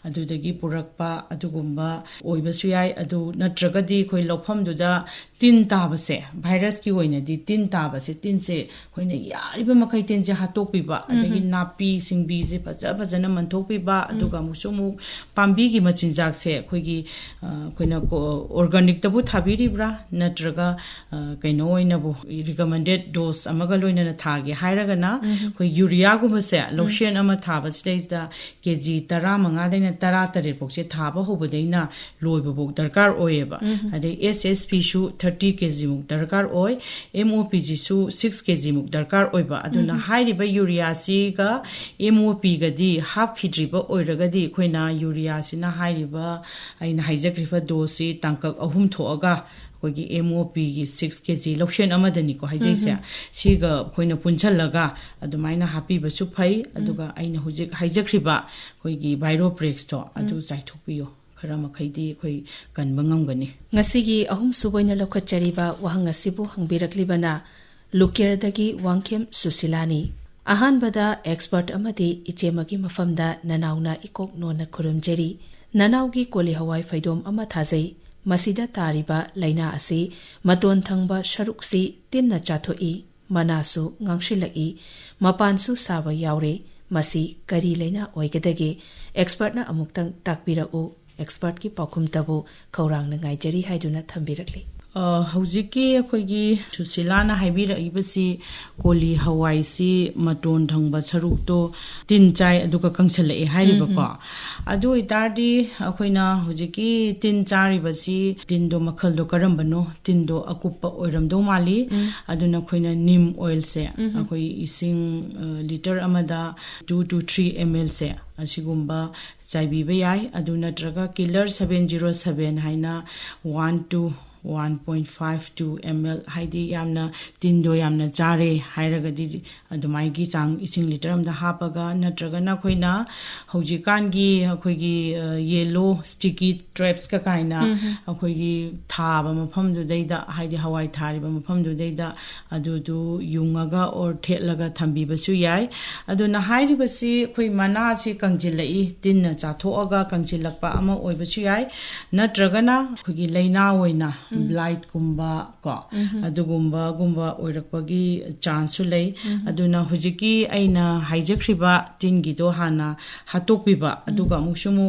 adudagi purakpa adugumba oibasu yai adu natragadi khoi lopham duda tin taba se virus ki oina di tin taba se tin se khoina yariba makai tin je hatokpiba adagi napi singbi se phajana manthokpiba aduga musumu pambi gi machinjak se khoigi khoina organic tabu thabiribra natraga kaino oina bu recommended dose amaga loina na thage hairaga na khoi urea gu se lotion ama thaba stage da kg 15 daina 13 bokse thaba hobodaina loiba bok darkar oeba ade ssp shu 30 kg muk darkar oi MOPG su 6 kg muk darkar oiba aduna hairiba urea si ga MOP ga di half khidriba oiragadi khoina urea sina hairiba aina haijakrifa dose tangkak ahum thoaga khoigi MOP gi 6 kg lotion amadani ko haijaisa siga khoina punchalaga adumaina happy basu phai aduga aina hujik haijakriba khoigi Viroprex to adu saithokpiyo kharamakhaidi khoi kanbangamgani ngasigi ahum suboina lokhachariba wahang asibu hangbiraklibana lukirdagi wangkem susilani ahanbada expert amadi ichemagi mafamda nanauna ikok nona khurumjeri nanaugi koli hawai faidom ama thajai masida tariba laina asi maton thangba sharuksi tinna chathoi manasu ngangshilai mapansu saba yaure masi kari laina oigadage expert na amuktang takpirau expert ki pakhum tabu khaurang na ngaijari haiduna thambirakli hujiki khoigi susilana haibira ibasi koli hawai si maton thangba saruk to tin chai aduka kangsala e hairiba ko adu itardi akhoina hujiki tin chari basi tin do makhal do karambano tin do akupa oiramdo mali aduna khoina neem oil se akhoi ising liter amada 2 to 3 ml se asigumba chaibiba yai aduna traga killer 707 haina 1 to 1.52 ml haidi yamna tindo yamna jare hairagadi adumai gi chang ising liter amda hapaga natraga na khoina hojikan gi akhoigi yellow sticky traps ka kaina akhoigi thaba mafam du deida haidi hawai thariba mafam du deida adu du yungaga or thelaga thambi basu yai aduna hairi basi khoi mana si kangjilai tinna chathoaga kangjilakpa ama oibasu yai natraga na khoigi leina oina blight kumba ko adugumba oirakpagi chance lei aduna hujiki aina haijakriba tingi do hana hatokpiba aduga musumu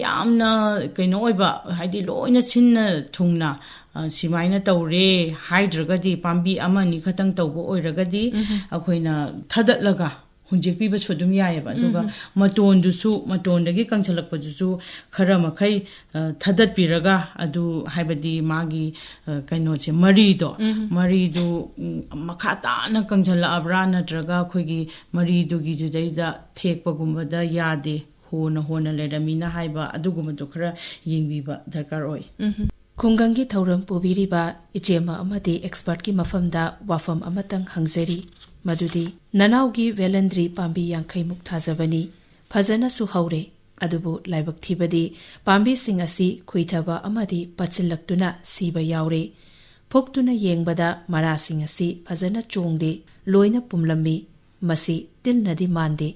yamna kaino oiba haidi loina chinna thungna simaina tawre haidragadi pambi amani khatang tawbo oiragadi akhoina thadatlaga hunjekpi ba sodum yaeba aduga matondagi kangchalakpajusu khara makhai thadat piraga adu haibadi magi kaino che mari du makhata na kangchala abra natraga khoigi mari du gi judaida thekpa gumbada yade hona leramina haiba aduguma to khara yengbiba darkar oi ꯈꯨꯡꯒꯪꯒꯤ ꯊꯧꯔꯝ ꯄꯨꯕꯤꯔꯤꯕ ꯏꯆꯦꯃ ꯑꯃꯗꯤ ꯑꯦꯛꯁꯄꯔꯠꯀꯤ ꯃꯐꯝꯗ ꯋꯥꯐꯝ ꯑꯃꯇꯪ ꯍꯪꯖꯔꯤ ꯃꯗꯨꯗꯤ ꯅꯅꯥꯎꯒꯤ ꯚꯦꯂꯟꯗ꯭ꯔꯤ ꯄꯥꯝꯕꯤ 50ꯃꯨꯛ ꯊꯥꯖꯕꯅꯤ ꯐꯖꯅꯁꯨ ꯍꯧꯔꯦ ꯑꯗꯨꯕꯨ ꯂꯥꯏꯕꯛ ꯊꯤꯕꯗꯤ ꯄꯥꯝꯕꯤꯁꯤꯡ ꯑꯁꯤ ꯈꯨꯏꯊꯕ ꯑꯃꯗꯤ ꯄꯠꯁꯤꯜꯂꯛꯇꯨꯅ ꯁꯤꯕ ꯌꯥꯎꯔꯦ ꯐꯨꯛꯇꯨꯅ ꯌꯦꯡꯕꯗ ꯃꯔꯥꯁꯤꯡ ꯑꯁꯤ ꯐꯖꯅ ꯆꯣꯡꯗꯦ ꯂꯣꯏꯅ ꯄꯨꯝꯂꯝꯃꯤ ꯃꯁꯤ ꯇꯤꯜꯅꯗꯤ ꯃꯥꯟꯗꯦ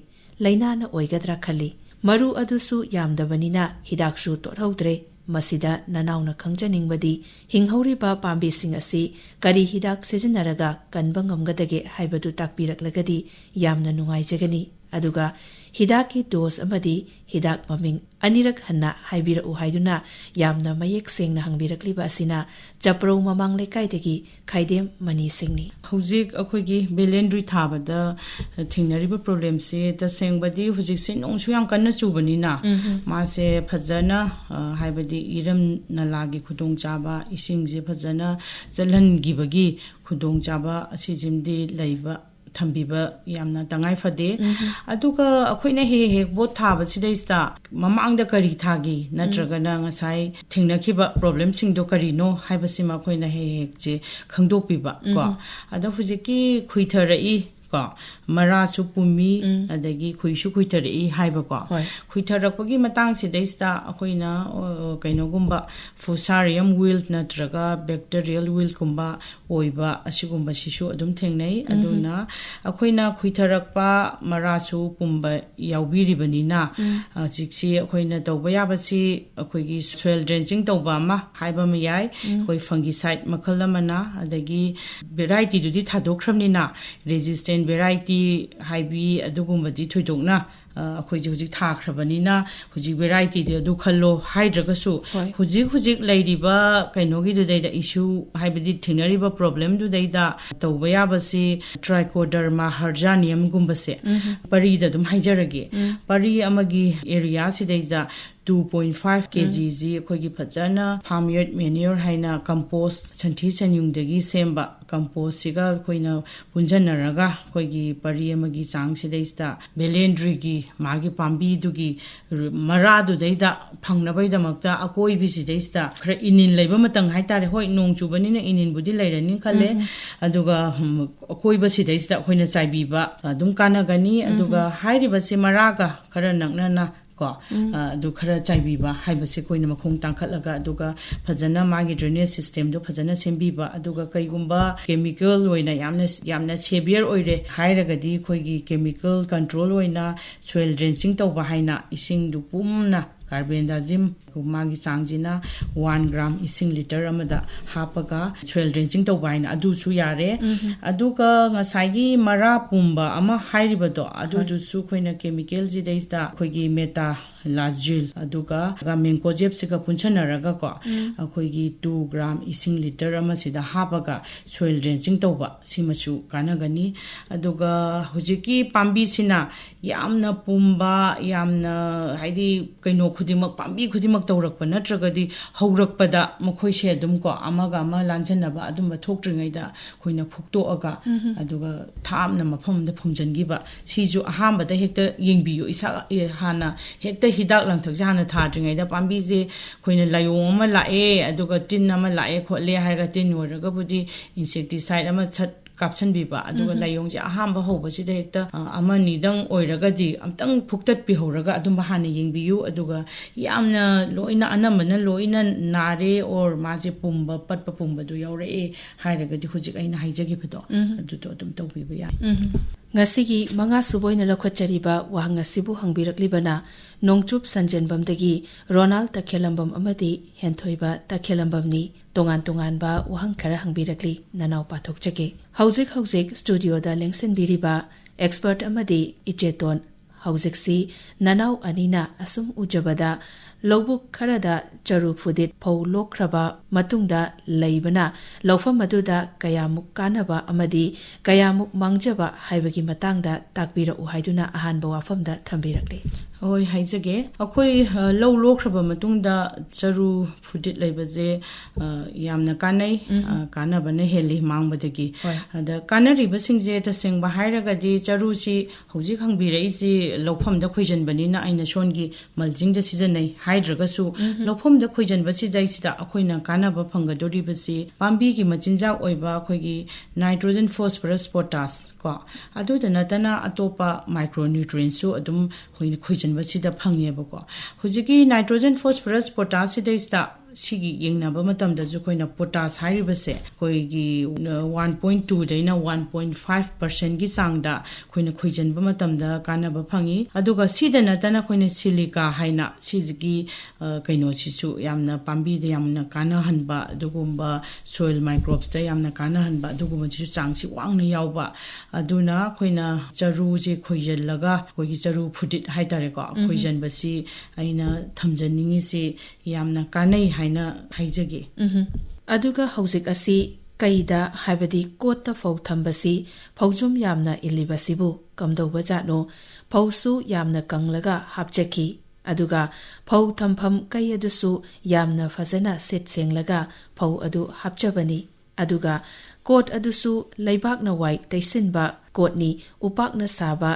ꯂꯩꯅꯥꯅ ꯑꯣꯏꯒꯗ꯭ꯔꯥ ꯈꯜꯂꯤ ꯃꯔꯨ ꯑꯗꯨꯁꯨ ꯌꯥꯝꯗꯕꯅꯤꯅ ꯍꯤꯗꯥꯛꯁꯨ ꯇꯣꯠꯍꯧꯗ꯭ꯔꯦ ꯃꯁꯤꯗ ꯅꯅꯥꯎꯅ ꯈꯪꯖꯅꯤꯡꯕꯗꯤ ꯍꯤꯡꯍꯧꯔꯤꯕ ꯄꯥꯝꯕꯤꯁꯤꯡ ꯑꯁꯤ ꯀꯔꯤ ꯍꯤꯗꯥꯛ ꯁꯤꯖꯤꯟꯅꯔꯒ ꯀꯟꯕ ꯉꯝꯒꯗꯒꯦ ꯍꯥꯏꯕꯗꯨ ꯇꯥꯛꯄꯤꯔꯛꯂꯒꯗꯤ ꯌꯥꯝꯅ ꯅꯨꯡꯉꯥꯏꯖꯒꯅꯤ ꯑꯗꯨꯒ ꯍꯤꯗꯥꯛꯀꯤ ꯗꯣꯁ ꯑꯃꯗꯤ ꯍꯤꯗꯥꯛ ꯃꯃꯤꯡ ꯑꯅꯤꯔꯛ ꯍꯟꯅ ꯍꯥꯏꯕꯤꯔꯛꯎ ꯍꯥꯏꯗꯨꯅ ꯌꯥꯝꯅ ꯃꯌꯦꯛ ꯁꯦꯡꯅ ꯍꯪꯕꯤꯔꯛꯂꯤꯕ ꯑꯁꯤꯅ ꯆꯄ꯭ꯔꯧ ꯃꯃꯥꯡ ꯂꯩꯀꯥꯏꯗꯒꯤ ꯈꯥꯏꯗꯦꯝ ꯃꯅꯤ ꯁꯤꯡꯅꯤ ꯍꯧꯖꯤꯛ ꯑꯩꯈꯣꯏꯒꯤ ꯚꯦꯂꯦꯟꯗ꯭ꯔꯤ ꯊꯥꯕꯗ ꯊꯦꯡꯅꯔꯤꯕ ꯄ꯭ꯔꯣꯕ꯭ꯂꯦꯝꯁꯤ ꯇꯁꯦꯡꯕꯗꯤ ꯍꯧꯖꯤꯛꯁꯤ ꯅꯣꯡꯁꯨ ꯌꯥꯝ ꯀꯟꯅ ꯆꯨꯕꯅꯤꯅ ꯃꯥꯁꯦ ꯐꯖꯅ ꯍꯥꯏꯕꯗꯤ ꯏꯔꯝ ꯅꯂꯥꯒꯤ ꯈꯨꯗꯣꯡꯆꯥꯕ ꯏꯁꯤꯡꯁꯦ ꯐꯖꯅ ꯆꯠꯍꯟꯈꯤꯕꯒꯤ ꯈꯨꯗꯣꯡꯆꯥꯕ ꯑꯁꯤꯁꯤꯃꯗꯤ ꯂꯩꯕ ꯊꯝꯕꯤꯕ ꯌꯥꯝꯅ ꯇꯉꯥꯏ ꯐꯗꯦ ꯑꯗꯨꯒ ꯑꯩꯈꯣꯏꯅ ꯍꯦꯛ ꯕꯣꯠ ꯊꯥꯕꯁꯤꯗꯩꯁꯤꯗ ꯃꯃꯥꯡꯗ ꯀꯔꯤ ꯊꯥꯒꯤ ꯅꯠꯇ꯭ꯔꯒꯅ ꯉꯁꯥꯏ ꯊꯦꯡꯅꯈꯤꯕ ꯄ꯭ꯔꯣꯕ꯭ꯂꯦꯝꯁꯤꯡꯗꯣ ꯀꯔꯤꯅꯣ ꯍꯥꯏꯕꯁꯤꯃ ꯑꯩꯈꯣꯏꯅ ꯍꯦꯛꯁꯦ ꯈꯪꯗꯣꯛꯄꯤꯕ ꯀꯣ ꯑꯗꯣ ꯍꯧꯖꯤꯛꯀꯤ ꯈꯨꯏꯊꯔꯛꯏ ꯀꯣ ꯃꯔꯥꯁꯨ ꯄꯨꯝꯃꯤ ꯑꯗꯒꯤ ꯈꯨꯏꯁꯨ ꯈꯨꯏꯊꯔꯛꯏ ꯍꯥꯏꯕꯀꯣ ꯈꯨꯏꯊꯔꯛꯄꯒꯤ ꯃꯇꯥꯡꯁꯤꯗꯩꯁꯤꯗ ꯑꯩꯈꯣꯏꯅ ꯀꯩꯅꯣꯒꯨꯝꯕ ꯐꯨꯁꯥꯔꯤꯌꯝ ꯋꯤꯜ ꯅꯠꯇ꯭ꯔꯒ ꯕꯦꯛꯇꯔꯤꯌꯦꯜ ꯋꯤꯜꯒꯨꯝꯕ ꯑꯣꯏꯕ ꯑꯁꯤꯒꯨꯝꯕꯁꯤꯁꯨ ꯑꯗꯨꯝ ꯊꯦꯡꯅꯩ ꯑꯗꯨꯅ ꯑꯩꯈꯣꯏꯅ ꯈꯨꯏꯊꯔꯛꯄ ꯃꯔꯥꯁꯨ ꯄꯨꯝꯕ ꯌꯥꯎꯕꯤꯔꯤꯕꯅꯤ나 ꯍꯧꯖꯤꯛꯁꯤ ꯑꯩꯈꯣꯏꯅ ꯇꯧꯕ ꯌꯥꯕꯁꯤ ꯑꯩꯈꯣꯏꯒꯤ ꯁꯣꯏꯜ ꯗ꯭ꯔꯦꯟꯆꯤꯡ ꯇꯧꯕ ꯑꯃ ꯍꯥꯏꯕ ꯑꯃ ꯌꯥꯏ ꯑꯩꯈꯣꯏ ꯐꯪꯒꯤꯁꯥꯏꯠ ꯃꯈꯜ ꯑꯃꯅ ꯑꯗꯒꯤ ꯚꯦꯔꯥꯏꯇꯤꯗꯨꯗꯤ ꯊꯥꯗꯣꯛꯈ꯭ꯔꯕꯅꯤꯅ ꯔꯦꯖꯤꯁꯇꯦꯟ ꯚꯦꯔꯥꯏꯇꯤ ꯍꯥꯏꯕꯤ ꯑꯗꯨꯒꯨꯝꯕꯗꯤ ꯊꯣꯏꯗꯣꯛꯅ ꯑꯩꯈꯣꯏꯁꯦ ꯍꯧꯖꯤꯛ ꯊꯥꯈ꯭ꯔꯕꯅꯤꯅ ꯍꯧꯖꯤꯛ ꯚꯦꯔꯥꯏꯇꯤꯗꯤ ꯑꯗꯨ ꯈꯜꯂꯣ ꯍꯥꯏꯗ꯭ꯔꯒꯁꯨ ꯍꯧꯖꯤꯛ ꯂꯩꯔꯤꯕ ꯀꯩꯅꯣꯒꯤꯗꯨꯗꯩꯗ ꯏꯁꯨ ꯍꯥꯏꯕꯗꯤ ꯊꯦꯡꯅꯔꯤꯕ ꯄ꯭ꯔꯣꯕ꯭ꯂꯦꯝꯗꯨꯗꯩꯗ ꯇꯧꯕ ꯌꯥꯕꯁꯤ ꯇ꯭ꯔꯥꯏꯀꯣꯗꯔꯃꯥ ꯍꯔꯖꯥꯅꯤꯌꯝꯒꯨꯝꯕꯁꯦ ꯄꯔꯤꯗ ꯑꯗꯨꯝ ꯍꯥꯏꯖꯔꯒꯦ ꯄꯔꯤ ꯑꯃꯒꯤ ꯑꯦꯔꯤꯌꯥꯁꯤꯗꯩꯗ 2.5 kgꯁꯤ ꯑꯩꯈꯣꯏꯒꯤ ꯐꯖꯅ ꯐꯥꯔꯝ ꯌꯥꯔꯗ ꯃꯦꯅ꯭ꯌꯣꯔ ꯍꯥꯏꯅ ꯀꯝꯄꯣꯁ ꯁꯟꯊꯤ ꯁꯟꯌꯨꯡꯗꯒꯤ ꯁꯦꯝꯕ ꯀꯝꯄꯣꯁꯁꯤꯒ ꯑꯩꯈꯣꯏꯅ ꯄꯨꯟꯖꯟꯅꯔꯒ ꯑꯩꯈꯣꯏꯒꯤ ꯄꯔꯤ ꯑꯃꯒꯤ ꯆꯥꯡꯁꯤꯗꯩꯁꯤꯗ ꯚꯦꯂꯦꯟꯗ꯭ꯔꯤꯒꯤ ꯃꯥꯒꯤ ꯄꯥꯝꯕꯤꯗꯨꯒꯤ ꯃꯔꯥꯗꯨꯗꯩꯗ ꯐꯪꯅꯕꯒꯤꯗꯃꯛꯇ ꯑꯀꯣꯏꯕꯤꯁꯤꯗꯩꯁꯤꯗ ꯈꯔ ꯏꯅꯤꯟ ꯂꯩꯕ ꯃꯇꯝ ꯍꯥꯏꯇꯥꯔꯦ ꯍꯣꯏ ꯅꯣꯡ ꯆꯨꯕꯅꯤꯅ ꯏꯅꯤꯟꯕꯨꯗꯤ ꯂꯩꯔꯅꯤ ꯈꯜꯂꯦ ꯑꯗꯨꯒ ꯑꯀꯣꯏꯕꯁꯤꯗꯩꯁꯤꯗ ꯑꯩꯈꯣꯏꯅ ꯆꯥꯏꯕꯤꯕ ꯑꯗꯨꯝ ꯀꯥꯟꯅꯒꯅꯤ ꯑꯗꯨꯒ ꯍꯥꯏꯔꯤꯕꯁꯤ ꯃꯔꯥꯒ ꯈꯔ ꯅꯛꯅꯅ ꯀꯣ ꯑꯗꯨ ꯈꯔ ꯆꯥꯏꯕꯤꯕ ꯍꯥꯏꯕꯁꯦ ꯑꯩꯈꯣꯏꯅ ꯃꯈꯣꯡ ꯇꯥꯡꯈꯠꯂꯒ ꯑꯗꯨꯒ ꯐꯖꯅ ꯃꯥꯒꯤ ꯗ꯭ꯔꯦꯅꯦꯖ ꯁꯤꯁꯇꯦꯝꯗꯣ ꯐꯖꯅ ꯁꯦꯝꯕꯤꯕ ꯑꯗꯨꯒ ꯀꯩꯒꯨꯝꯕ ꯀꯦꯃꯤꯀꯦꯜ ꯑꯣꯏꯅ ꯌꯥꯝꯅ ꯁꯦꯚꯤꯌꯔ ꯑꯣꯏꯔꯦ ꯍꯥꯏꯔꯒꯗꯤ ꯑꯩꯈꯣꯏꯒꯤ ꯀꯦꯃꯤꯀꯦꯜ ꯀꯟꯇ꯭ꯔꯣꯜ ꯑꯣꯏꯅ ꯁꯣꯏꯜ ꯗ꯭ꯔꯦꯟꯆꯤꯡ ꯇꯧꯕ ꯍꯥꯏꯅ ꯏꯁꯤꯡꯗꯨ ꯄꯨꯝꯅ ꯀꯥꯔꯕꯦꯟꯗꯥꯖꯤꯝ ꯃꯥꯒꯤ ꯆꯥꯡꯁꯤꯅ 1 ꯒ꯭ꯔꯥꯝ ꯏꯁꯤꯡ ꯂꯤꯇꯔ ꯑꯃꯗ ꯍꯥꯞꯄꯒ ꯁꯣꯏꯜ ꯗ꯭ꯔꯦꯟꯆꯤꯡ ꯇꯧꯕ ꯍꯥꯏꯅ ꯑꯗꯨꯁꯨ ꯌꯥꯔꯦ ꯑꯗꯨꯒ ꯉꯁꯥꯏꯒꯤ ꯃꯔꯥ ꯄꯨꯝꯕ ꯑꯃ ꯍꯥꯏꯔꯤꯕꯗꯣ ꯑꯗꯨꯗꯨꯁꯨ ꯑꯩꯈꯣꯏꯅ ꯀꯦꯃꯤꯀꯦꯜꯁꯤꯗꯩꯁꯤꯗ ꯑꯩꯈꯣꯏꯒꯤ ꯃꯦꯇꯥ ꯂꯥꯖꯤꯜ ꯑꯗꯨꯒ ꯃꯦꯟꯀꯣꯖꯦꯞꯁꯤꯒ ꯄꯨꯟꯁꯟꯅꯔꯒꯀꯣ ꯑꯩꯈꯣꯏꯒꯤ 2 ꯒ꯭ꯔꯥꯝ ꯏꯁꯤꯡ ꯂꯤꯇꯔ ꯑꯃꯁꯤꯗ ꯍꯥꯞꯄꯒ ꯁꯣꯏꯜ ꯗ꯭ꯔꯦꯟꯆꯤꯡ ꯇꯧꯕ ꯁꯤꯃꯁꯨ ꯀꯥꯟꯅꯒꯅꯤ ꯑꯗꯨꯒ ꯍꯧꯖꯤꯛꯀꯤ ꯄꯥꯝꯕꯤꯁꯤꯅ ꯌꯥꯝꯅ ꯄꯨꯝꯕ ꯌꯥꯝꯅ ꯍꯥꯏꯗꯤ ꯀꯩꯅꯣ ꯈꯨꯗꯤꯡꯃꯛ ꯄꯥꯝꯕꯤ ꯈꯨꯗꯤꯡꯃꯛ ꯇꯧꯔꯛꯄ ꯅꯠꯇ꯭ꯔꯒꯗꯤ ꯍꯧꯔꯛꯄꯗ ꯃꯈꯣꯏꯁꯦ ꯑꯗꯨꯝ ꯀꯣ ꯑꯃꯒ ꯑꯃ ꯂꯥꯟꯖꯟꯅꯕ ꯑꯗꯨꯝꯕ ꯊꯣꯛꯇ꯭ꯔꯤꯉꯩꯗ ꯑꯩꯈꯣꯏꯅ ꯐꯨꯛꯇꯣꯛꯑꯒ ꯑꯗꯨꯒ ꯊꯥꯞꯅ ꯃꯐꯝꯗ ꯐꯨꯝꯖꯤꯟꯈꯤꯕ ꯁꯤꯁꯨ ꯑꯍꯥꯟꯕꯗ ꯍꯦꯛꯇ ꯌꯦꯡꯕꯤꯌꯨ ꯏꯁꯥ ꯍꯥꯟꯅ ꯍꯦꯛꯇ ꯍꯤꯗꯥꯛ ꯂꯥꯡꯊꯛꯁꯦ ꯍꯥꯟꯅ ꯊꯥꯗ꯭ꯔꯤꯉꯩꯗ ꯄꯥꯝꯕꯤꯁꯦ ꯑꯩꯈꯣꯏꯅ ꯂꯥꯏꯑꯣꯡ ꯑꯃ ꯂꯥꯛꯑꯦ ꯑꯗꯨꯒ ꯇꯤꯟ ꯑꯃ ꯂꯥꯛꯑꯦ ꯈꯣꯠꯂꯦ ꯍꯥꯏꯔꯒ ꯇꯤꯟ ꯑꯣꯏꯔꯒꯕꯨꯗꯤ ꯏꯟꯁꯦꯛꯇꯤꯁꯥꯏꯠ ꯑꯃ ꯀꯥꯞꯁꯟꯕꯤꯕ ꯑꯗꯨꯒ ꯂꯥꯏꯑꯣꯡꯁꯦ ꯑꯍꯥꯟꯕ ꯍꯧꯕꯁꯤꯗ ꯍꯦꯛꯇ ꯑꯃꯅꯤꯗꯪ ꯑꯣꯏꯔꯒꯗꯤ ꯑꯝꯇꯪ ꯐꯨꯛꯇꯠꯄꯤꯍꯧꯔꯒ ꯑꯗꯨꯝꯕ ꯍꯥꯟꯅ ꯌꯦꯡꯕꯤꯌꯨ ꯑꯗꯨꯒ ꯌꯥꯝꯅ ꯂꯣꯏꯅ ꯑꯅꯝꯕꯅ ꯂꯣꯏꯅ ꯅꯥꯔꯦ ꯑꯣꯔ ꯃꯥꯁꯦ ꯄꯨꯝꯕ ꯄꯠꯄ ꯄꯨꯝꯕꯗꯨ ꯌꯥꯎꯔꯛꯑꯦ ꯍꯥꯏꯔꯒꯗꯤ ꯍꯧꯖꯤꯛ ꯑꯩꯅ ꯍꯥꯏꯖꯈꯤꯕꯗꯣ ꯑꯗꯨꯗꯣ ꯑꯗꯨꯝ ꯇꯧꯕꯤꯕ ꯌꯥꯏ ꯉꯁꯤꯒꯤ 5 ꯁꯨꯕ ꯑꯣꯏꯅ ꯂꯧꯈꯠꯆꯔꯤꯕ ꯋꯥꯍꯪ ꯑꯁꯤꯕꯨ ꯍꯪꯕꯤꯔꯛꯂꯤꯕꯅ ꯅꯣꯡꯆꯨꯞ ꯁꯟꯖꯦꯟꯕꯝꯗꯒꯤ ꯔꯣꯅꯥꯜ ꯇꯈꯦꯂꯝꯕꯝ ꯑꯃꯗꯤ ꯍꯦꯟꯊꯣꯏꯕ ꯇꯈꯦꯂꯝꯕꯝꯅꯤ ꯇꯣꯉꯥꯟ ꯇꯣꯉꯥꯟꯕ ꯋꯥꯍꯪ ꯈꯔ ꯍꯪꯕꯤꯔꯛꯂꯤ ꯅꯅꯥꯎ ꯄꯥꯊꯣꯛꯆꯒꯦ ꯍꯧꯖꯤꯛ ꯁ꯭ꯇꯨꯗꯤꯑꯣꯗ ꯂꯦꯡꯁꯤꯟꯕꯤꯔꯤꯕ ꯑꯦꯛꯁꯄꯔꯠ ꯑꯃꯗꯤ ꯏꯆꯦꯇꯣꯟ ꯍꯧꯖꯤꯛꯁꯤ ꯅꯅꯥꯎ ꯑꯅꯤꯅ ꯑꯁꯨꯝ ꯎꯖꯕꯗ ꯂꯧꯕꯨꯛ ꯈꯔꯗ ꯆꯔꯨ ꯐꯨꯗꯤꯠ ꯐꯧ ꯂꯣꯛꯈ꯭ꯔꯕ ꯃꯇꯨꯡꯗ ꯂꯩꯕꯅ ꯂꯧꯐꯝ ꯑꯗꯨꯗ ꯀꯌꯥꯃꯨꯛ ꯀꯥꯟꯅꯕ ꯑꯃꯗꯤ ꯀꯌꯥꯃꯨꯛ ꯃꯥꯡꯖꯕ ꯍꯥꯏꯕꯒꯤ ꯃꯇꯥꯡꯗ ꯇꯥꯛꯄꯤꯔꯛꯎ ꯍꯥꯏꯗꯨꯅ ꯑꯍꯥꯟꯕ ꯋꯥꯐꯝꯗ ꯊꯝꯕꯤꯔꯛꯂꯤ ꯍꯣꯏ ꯍꯥꯏꯖꯒꯦ ꯑꯩꯈꯣꯏ ꯂꯧ ꯂꯣꯛꯈ꯭ꯔꯕ ꯃꯇꯨꯡꯗ ꯆꯔꯨ ꯐꯨꯗꯤꯠ ꯂꯩꯕꯁꯦ ꯌꯥꯝꯅ ꯀꯥꯟꯅꯩ ꯀꯥꯟꯅꯕꯅ ꯍꯦꯜꯂꯤ ꯃꯥꯡꯕꯗꯒꯤ ꯑꯗ ꯀꯥꯟꯅꯔꯤꯕꯁꯤꯡꯁꯦ ꯇꯁꯦꯡꯕ ꯍꯥꯏꯔꯒꯗꯤ ꯆꯔꯨꯁꯤ ꯍꯧꯖꯤꯛ ꯍꯪꯕꯤꯔꯛꯏꯁꯤ ꯂꯧꯐꯝꯗ ꯈꯣꯏꯖꯟꯕꯅꯤꯅ ꯑꯩꯅ ꯁꯣꯟꯒꯤ ꯃꯜꯆꯤꯡꯗ ꯁꯤꯖꯤꯟꯅꯩ ꯍꯥꯏꯗ꯭ꯔꯒꯁꯨ ꯂꯧꯐꯝꯗ ꯈꯣꯏꯖꯟꯕꯁꯤꯗꯩꯁꯤꯗ ꯑꯩꯈꯣꯏꯅ ꯀꯥꯟꯅꯕ ꯐꯪꯒꯗꯧꯔꯤꯕꯁꯤ ꯄꯥꯝꯕꯤꯒꯤ ꯃꯆꯤꯟꯖꯥꯛ ꯑꯣꯏꯕ ꯑꯩꯈꯣꯏꯒꯤ ꯅꯥꯏꯇ꯭ꯔꯣꯖꯦꯟ ꯐꯣꯁꯐꯔꯁ ꯄꯣꯇꯥꯁ ꯀꯣ ꯑꯗꯨꯗ ꯅꯠꯇꯅ ꯑꯇꯣꯞꯄ ꯃꯥꯏꯀ꯭ꯔꯣꯅ꯭ꯌꯨꯇ꯭ꯔꯤꯌꯦꯟꯁꯨ ꯑꯗꯨꯝ ꯑꯩꯈꯣꯏꯅ ꯈꯣꯏꯖꯟꯕꯁꯤꯗ ꯐꯪꯉꯦꯕꯀꯣ ꯍꯧꯖꯤꯛꯀꯤ ꯅꯥꯏꯇ꯭ꯔꯣꯖꯦꯟ ꯐꯣꯁꯐꯔꯁ ꯄꯣꯇꯥꯁ ꯁꯤꯗꯩꯁꯤꯗ ꯁꯤꯒꯤ ꯌꯦꯡꯅꯕ ꯃꯇꯝꯗꯁꯨ ꯑꯩꯈꯣꯏꯅ ꯄꯣꯇꯥꯁ ꯍꯥꯏꯔꯤꯕꯁꯦ ꯑꯩꯈꯣꯏꯒꯤ 1.2 ꯗꯩꯅ 1.5%ꯒꯤ ꯆꯥꯡꯗ ꯑꯩꯈꯣꯏꯅ ꯈꯣꯏꯖꯟꯕ ꯃꯇꯝꯗ ꯀꯥꯟꯅꯕ ꯐꯪꯉꯤ ꯑꯗꯨꯒ ꯁꯤꯗ ꯅꯠꯇꯅ ꯑꯩꯈꯣꯏꯅ ꯁꯤꯂꯤꯀꯥ ꯍꯥꯏꯅ ꯁꯤꯒꯤ ꯀꯩꯅꯣꯁꯤꯁꯨ ꯌꯥꯝꯅ ꯄꯥꯝꯕꯤꯗ ꯌꯥꯝꯅ ꯀꯥꯟꯅꯍꯟꯕ ꯑꯗꯨꯒꯨꯝꯕ ꯁꯣꯏꯜ ꯃꯥꯏꯀ꯭ꯔꯣബ്ꯁꯇ ꯌꯥꯝꯅ ꯀꯥꯟꯅꯍꯟꯕ ꯑꯗꯨꯒꯨꯝꯕꯁꯤꯁꯨ ꯆꯥꯡꯁꯤ ꯋꯥꯡꯅ ꯌꯥꯎꯕ ꯑꯗꯨꯅ ꯑꯩꯈꯣꯏꯅ ꯆꯔꯨꯁꯦ ꯈꯣꯏꯖꯜꯂꯒ ꯑꯩꯈꯣꯏꯒꯤ ꯆꯔꯨ ꯐꯨꯗꯤꯠ ꯍꯥꯏꯇꯥꯔꯦꯀꯣ ꯈꯣꯏꯖꯟꯕꯁꯤ ꯑꯩꯅ ꯊꯝꯖꯅꯤꯡꯉꯤꯁꯤ ꯌꯥꯝꯅ ꯀꯥꯟꯅꯩ ꯍꯥꯏꯅ ꯍꯥꯏꯖꯒꯦ ꯑꯗꯨꯒ ꯍꯧꯖꯤꯛ ꯑꯁꯤ ꯀꯩꯗ ꯍꯥꯏꯕꯗꯤ ꯀꯣꯠꯇ ꯐꯧ ꯊꯝꯕꯁꯤ ꯐꯧꯖꯨꯝ ꯌꯥꯝꯅ ꯏꯜꯂꯤꯕꯁꯤꯕꯨ ꯀꯝꯗꯧꯕ ꯖꯥꯠꯅꯣ ꯐꯧꯁꯨ ꯌꯥꯝꯅ ꯀꯪꯂꯒ ꯍꯥꯞꯆꯈꯤ ꯑꯗꯨꯒ ꯐꯧ ꯊꯝꯐꯝ ꯀꯩ ꯑꯗꯨꯁꯨ ꯌꯥꯝꯅ ꯐꯖꯅ ꯁꯤꯠ ꯁꯦꯡꯂꯒ ꯐꯧ ꯑꯗꯨ ꯍꯥꯞꯆꯕꯅꯤ ꯑꯗꯨꯒ ꯀꯣꯠ ꯑꯗꯨꯁꯨ ꯂꯩꯕꯥꯛꯅ ꯋꯥꯏ ꯇꯩꯁꯤꯟꯕ ꯀꯣꯠꯅꯤ ꯎꯄꯥꯛꯅ ꯁꯥꯕ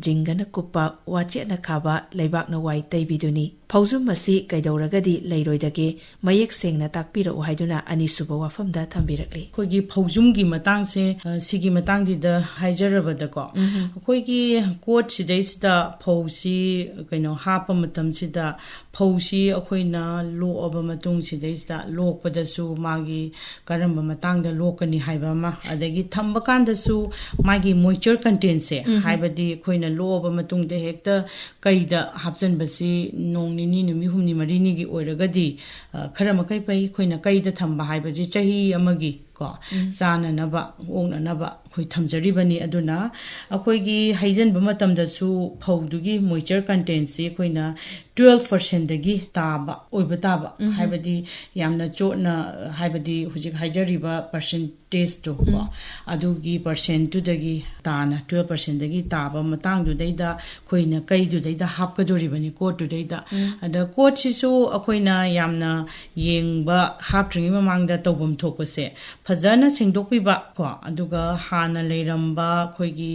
ꯖꯤꯡꯒꯅ ꯀꯨꯞꯄ ꯋꯥꯆꯦꯠꯅ ꯈꯥꯕ ꯂꯩꯕꯥꯛꯅ ꯋꯥꯏ ꯇꯩꯕꯤꯗꯨꯅꯤ ꯐꯧꯖꯨꯝ ꯑꯁꯤ ꯀꯩꯗꯧꯔꯒꯗꯤ ꯂꯩꯔꯣꯏꯗꯒꯦ ꯃꯌꯦꯛ ꯁꯦꯡꯅ ꯇꯥꯛꯄꯤꯔꯛꯎ ꯍꯥꯏꯗꯨꯅ ꯑꯅꯤꯁꯨꯕ ꯋꯥꯐꯝꯗ ꯊꯝꯕꯤꯔꯛꯂꯤ ꯑꯩꯈꯣꯏꯒꯤ ꯐꯧꯖꯨꯝꯒꯤ ꯃꯇꯥꯡꯁꯦ ꯁꯤꯒꯤ ꯃꯇꯥꯡꯁꯤꯗ ꯍꯥꯏꯖꯔꯕꯗꯀꯣ ꯑꯩꯈꯣꯏꯒꯤ ꯀꯣꯠꯁꯤꯗꯩꯁꯤꯗ ꯐꯧꯁꯤ ꯀꯩꯅꯣ ꯍꯥꯞꯄ ꯃꯇꯝꯁꯤꯗ ꯐꯧꯁꯤ ꯑꯩꯈꯣꯏꯅ ꯂꯣꯛꯑꯕ ꯃꯇꯨꯡꯁꯤꯗꯩꯁꯤꯗ ꯂꯣꯛꯄꯗꯁꯨ ꯃꯥꯒꯤ ꯀꯔꯝꯕ ꯃꯇꯥꯡꯗ ꯂꯣꯛꯀꯅꯤ ꯍꯥꯏꯕ ꯑꯃ ꯑꯗꯒꯤ ꯊꯝꯕ ꯀꯥꯟꯗꯁꯨ ꯃꯥꯒꯤ ꯃꯣꯏꯆꯔ ꯀꯟꯇꯦꯟꯁꯦ ꯍꯥꯏꯕꯗꯤ ꯑꯩꯈꯣꯏꯅ ꯂꯣꯛꯑꯕ ꯃꯇꯨꯡꯗ ꯍꯦꯛꯇ ꯀꯩꯗ ꯍꯥꯞꯆꯟꯕꯁꯤ ꯅꯣꯡ ꯅꯤꯅꯤ ꯅꯨꯃꯤꯠ ꯍꯨꯝꯅꯤ ꯃꯔꯤꯅꯤꯒꯤ ꯑꯣꯏꯔꯒꯗꯤ ꯈꯔ ꯃꯈꯩ ꯐꯩ ꯑꯩꯈꯣꯏꯅ ꯀꯩꯗ ꯊꯝꯕ ꯍꯥꯏꯕꯁꯤ ꯆꯍꯤ ꯑꯃꯒꯤ ꯀꯣ ꯆꯥꯅꯅꯕ ꯑꯣꯛꯅꯅꯕ ꯑꯩꯈꯣꯏ ꯊꯝꯖꯔꯤꯕꯅꯤ ꯑꯗꯨꯅ ꯑꯩꯈꯣꯏꯒꯤ ꯍꯩꯖꯟꯕ ꯃꯇꯝꯗꯁꯨ ꯐꯧꯗꯨꯒꯤ ꯃꯣꯏꯆꯔ ꯀꯟꯇꯦꯟꯁꯤ ꯑꯩꯈꯣꯏꯅ 12%ꯗꯒꯤ ꯇꯥꯕ ꯑꯣꯏꯕ ꯇꯥꯕ ꯍꯥꯏꯕꯗꯤ ꯌꯥꯝꯅ ꯆꯣꯠꯅ ꯍꯥꯏꯕꯗꯤ ꯍꯧꯖꯤꯛ ꯍꯥꯏꯖꯔꯤꯕ ꯄꯔꯁꯦꯟꯇꯦꯖꯇꯣ ꯀꯣ ꯑꯗꯨꯒꯤ ꯄꯔꯁꯦꯟꯇꯨꯗꯒꯤ ꯇꯥꯅ 12%ꯗꯒꯤ ꯇꯥꯕ ꯃꯇꯥꯡꯗꯨꯗꯩꯗ ꯑꯩꯈꯣꯏꯅ ꯀꯩꯗꯨꯗꯩꯗ ꯍꯥꯞꯀꯗꯣꯔꯤꯕꯅꯤ ꯀꯣꯠꯇꯨꯗꯩꯗ ꯑꯗ ꯀꯣꯠꯁꯤꯁꯨ ꯑꯩꯈꯣꯏꯅ ꯌꯥꯝꯅ ꯌꯦꯡꯕ ꯍꯥꯞꯇ꯭ꯔꯤꯉꯩ ꯃꯃꯥꯡꯗ ꯇꯧꯐꯝ ꯊꯣꯛꯄꯁꯦ ꯐꯖꯅ ꯁꯦꯡꯗꯣꯛꯄꯤꯕ ꯀꯣ ꯑꯗꯨꯒ ꯍꯥꯟꯅ ꯂꯩꯔꯝꯕ ꯑꯩꯈꯣꯏꯒꯤ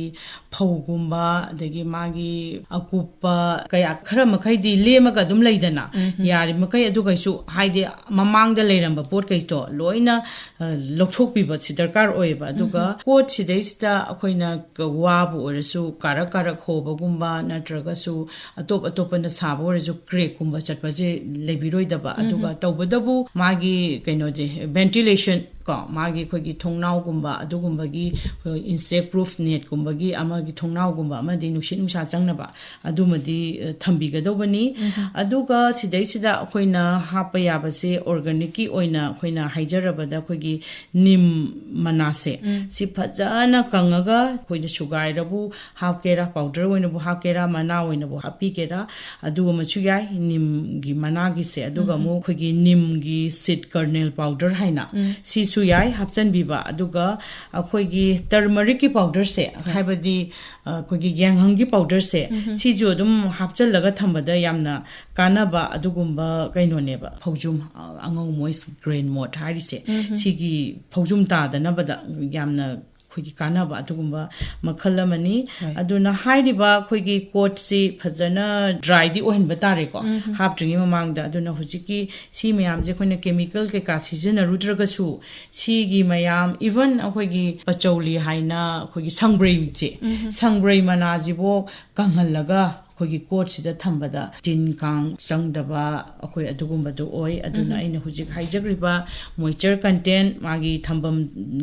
ꯐꯧꯒꯨꯝꯕ ꯑꯗꯒꯤ ꯃꯥꯒꯤ ꯑꯀꯨꯞꯄ ꯀꯌꯥ ꯈꯔ ꯃꯈꯩꯗꯤ ꯂꯦꯝꯃꯒ ꯑꯗꯨꯝ ꯂꯩꯗꯅ ꯌꯥꯔꯤꯃꯈꯩ ꯑꯗꯨꯒꯩꯁꯨ ꯍꯥꯏꯗꯤ ꯃꯃꯥꯡꯗ ꯂꯩꯔꯝꯕ ꯄꯣꯠꯈꯩꯗꯣ ꯂꯣꯏꯅ ꯂꯧꯊꯣꯛꯄꯤꯕꯁꯤ ꯗꯔꯀꯥꯔ ꯑꯣꯏꯌꯦꯕ ꯑꯗꯨꯒ ꯀꯣꯠꯁꯤꯗꯩꯁꯤꯗ ꯑꯩꯈꯣꯏꯅ ꯋꯥꯕꯨ ꯑꯣꯏꯔꯁꯨ ꯀꯥꯔꯛ ꯀꯥꯔꯛ ꯍꯣꯕꯒꯨꯝꯕ ꯅꯠꯇ꯭ꯔꯒꯁꯨ ꯑꯇꯣꯞ ꯑꯇꯣꯞꯄꯅ ꯁꯥꯕ ꯑꯣꯏꯔꯁꯨ ꯀ꯭ꯔꯦꯛꯀꯨꯝꯕ ꯆꯠꯄꯁꯦ ꯂꯩꯕꯤꯔꯣꯏꯗꯕ ꯑꯗꯨꯒ ꯇꯧꯕꯗꯕꯨ ꯃꯥꯒꯤ ꯀꯩꯅꯣꯁꯦ ꯚꯦꯟꯇꯤꯂꯦꯁꯟ ꯀꯣ ꯃꯥꯒꯤ ꯑꯩꯈꯣꯏꯒꯤ ꯊꯣꯡꯅꯥꯎꯒꯨꯝꯕ ꯑꯗꯨꯒꯨꯝꯕꯒꯤ ꯏꯟꯁꯦꯛ ꯄ꯭ꯔꯨꯐ ꯅꯦꯠꯀꯨꯝꯕꯒꯤ ꯑꯃꯒꯤ ꯊꯣꯡꯅꯥꯎꯒꯨꯝꯕ ꯑꯃꯗꯤ ꯅꯨꯡꯁꯤꯠ ꯅꯨꯡꯁꯥ ꯆꯪꯅꯕ ꯑꯗꯨꯃꯗꯤ ꯊꯝꯕꯤꯒꯗꯧꯕꯅꯤ ꯑꯗꯨꯒ ꯁꯤꯗꯩꯁꯤꯗ ꯑꯩꯈꯣꯏꯅ ꯍꯥꯞꯄ ꯌꯥꯕꯁꯦ ꯑꯣꯔꯒꯥꯅꯤꯛꯀꯤ ꯑꯣꯏꯅ ꯑꯩꯈꯣꯏꯅ ꯍꯥꯏꯖꯔꯕꯗ ꯑꯩꯈꯣꯏꯒꯤ ꯅꯤꯝ ꯃꯅꯥꯁꯦ ꯁꯤ ꯐꯖꯅ ꯀꯪꯉꯒ ꯑꯩꯈꯣꯏꯅ ꯁꯨꯒꯥꯏꯔꯕꯨ ꯍꯥꯞꯀꯦꯔꯥ ꯄꯥꯎꯗꯔ ꯑꯣꯏꯅꯕꯨ ꯍꯥꯞꯀꯦꯔꯥ ꯃꯅꯥ ꯑꯣꯏꯅꯕꯨ ꯍꯥꯞꯄꯤꯒꯦꯔꯥ ꯑꯗꯨꯒꯨꯝꯕꯁꯨ ꯌꯥꯏ ꯅꯤꯝꯒꯤ ꯃꯅꯥꯒꯤꯁꯦ ꯑꯗꯨꯒ ꯑꯃꯨꯛ ꯑꯩꯈꯣꯏꯒꯤ ꯅꯤꯝꯒꯤ ꯁꯤꯠ ꯀꯔꯅꯦꯜ ꯄꯥꯎꯗꯔ ꯍꯥꯏꯅ ꯁꯤꯁꯨ ꯌꯥꯏ ꯍꯥꯞꯆꯟꯕꯤꯕ ꯑꯗꯨꯒ ꯑꯩꯈꯣꯏꯒꯤ ꯇꯔꯃꯔꯤꯛꯀꯤ ꯄꯥꯎꯗꯔꯁꯦ ꯍꯥꯏꯕꯗꯤ ꯑꯩꯈꯣꯏꯒꯤ ꯌꯥꯡꯍꯪꯒꯤ ꯄꯥꯎꯗꯔꯁꯦ ꯁꯤꯁꯨ ꯑꯗꯨꯝ ꯍꯥꯞꯆꯜꯂꯒ ꯊꯝꯕꯗ ꯌꯥꯝꯅ ꯀꯥꯟꯅꯕ ꯑꯗꯨꯒꯨꯝꯕ ꯀꯩꯅꯣꯅꯦꯕ ꯐꯧꯖꯨꯝ ꯑꯉꯧ ꯃꯣꯏꯁ ꯒ꯭ꯔꯦꯟ ꯃꯣꯠ ꯍꯥꯏꯔꯤꯁꯦ ꯁꯤꯒꯤ ꯐꯧꯖꯨꯝ ꯇꯥꯗꯅꯕꯗ ꯌꯥꯝꯅ ꯑꯩꯈꯣꯏꯒꯤ ꯀꯥꯟꯅꯕ ꯑꯗꯨꯒꯨꯝꯕ ꯃꯈꯜ ꯑꯃꯅꯤ ꯑꯗꯨꯅ ꯍꯥꯏꯔꯤꯕ ꯑꯩꯈꯣꯏꯒꯤ ꯀꯣꯠꯁꯤ ꯐꯖꯅ ꯗ꯭ꯔꯥꯏꯗꯤ ꯑꯣꯏꯍꯟꯕ ꯇꯥꯔꯦꯀꯣ ꯍꯥꯞꯇ꯭ꯔꯤꯉꯩ ꯃꯃꯥꯡꯗ ꯑꯗꯨꯅ ꯍꯧꯖꯤꯛꯀꯤ ꯁꯤ ꯃꯌꯥꯝꯁꯦ ꯑꯩꯈꯣꯏꯅ ꯀꯦꯃꯤꯀꯦꯜ ꯀꯩꯀꯥ ꯁꯤꯖꯤꯟꯅꯔꯨꯗ꯭ꯔꯒꯁꯨ ꯁꯤꯒꯤ ꯃꯌꯥꯝ ꯏꯚꯟ ꯑꯩꯈꯣꯏꯒꯤ ꯄꯆꯧꯂꯤ ꯍꯥꯏꯅ ꯑꯩꯈꯣꯏꯒꯤ ꯁꯪꯕ꯭ꯔꯩꯁꯦ ꯁꯪꯕ꯭ꯔꯩ ꯃꯅꯥꯁꯤꯕꯨ ꯀꯪꯍꯜꯂꯒ ꯑꯩꯈꯣꯏꯒꯤ ꯀꯣꯠꯁꯤꯗ ꯊꯝꯕꯗ ꯇꯤꯟ ꯀꯥꯡ ꯆꯪꯗꯕ ꯑꯩꯈꯣꯏ ꯑꯗꯨꯒꯨꯝꯕꯗꯣ ꯑꯣꯏ ꯑꯗꯨꯅ ꯑꯩꯅ ꯍꯧꯖꯤꯛ ꯍꯥꯏꯖꯈ꯭ꯔꯤꯕ ꯃꯣꯏꯆꯔ ꯀꯟꯇꯦꯟ ꯃꯥꯒꯤ ꯊꯝꯐꯝ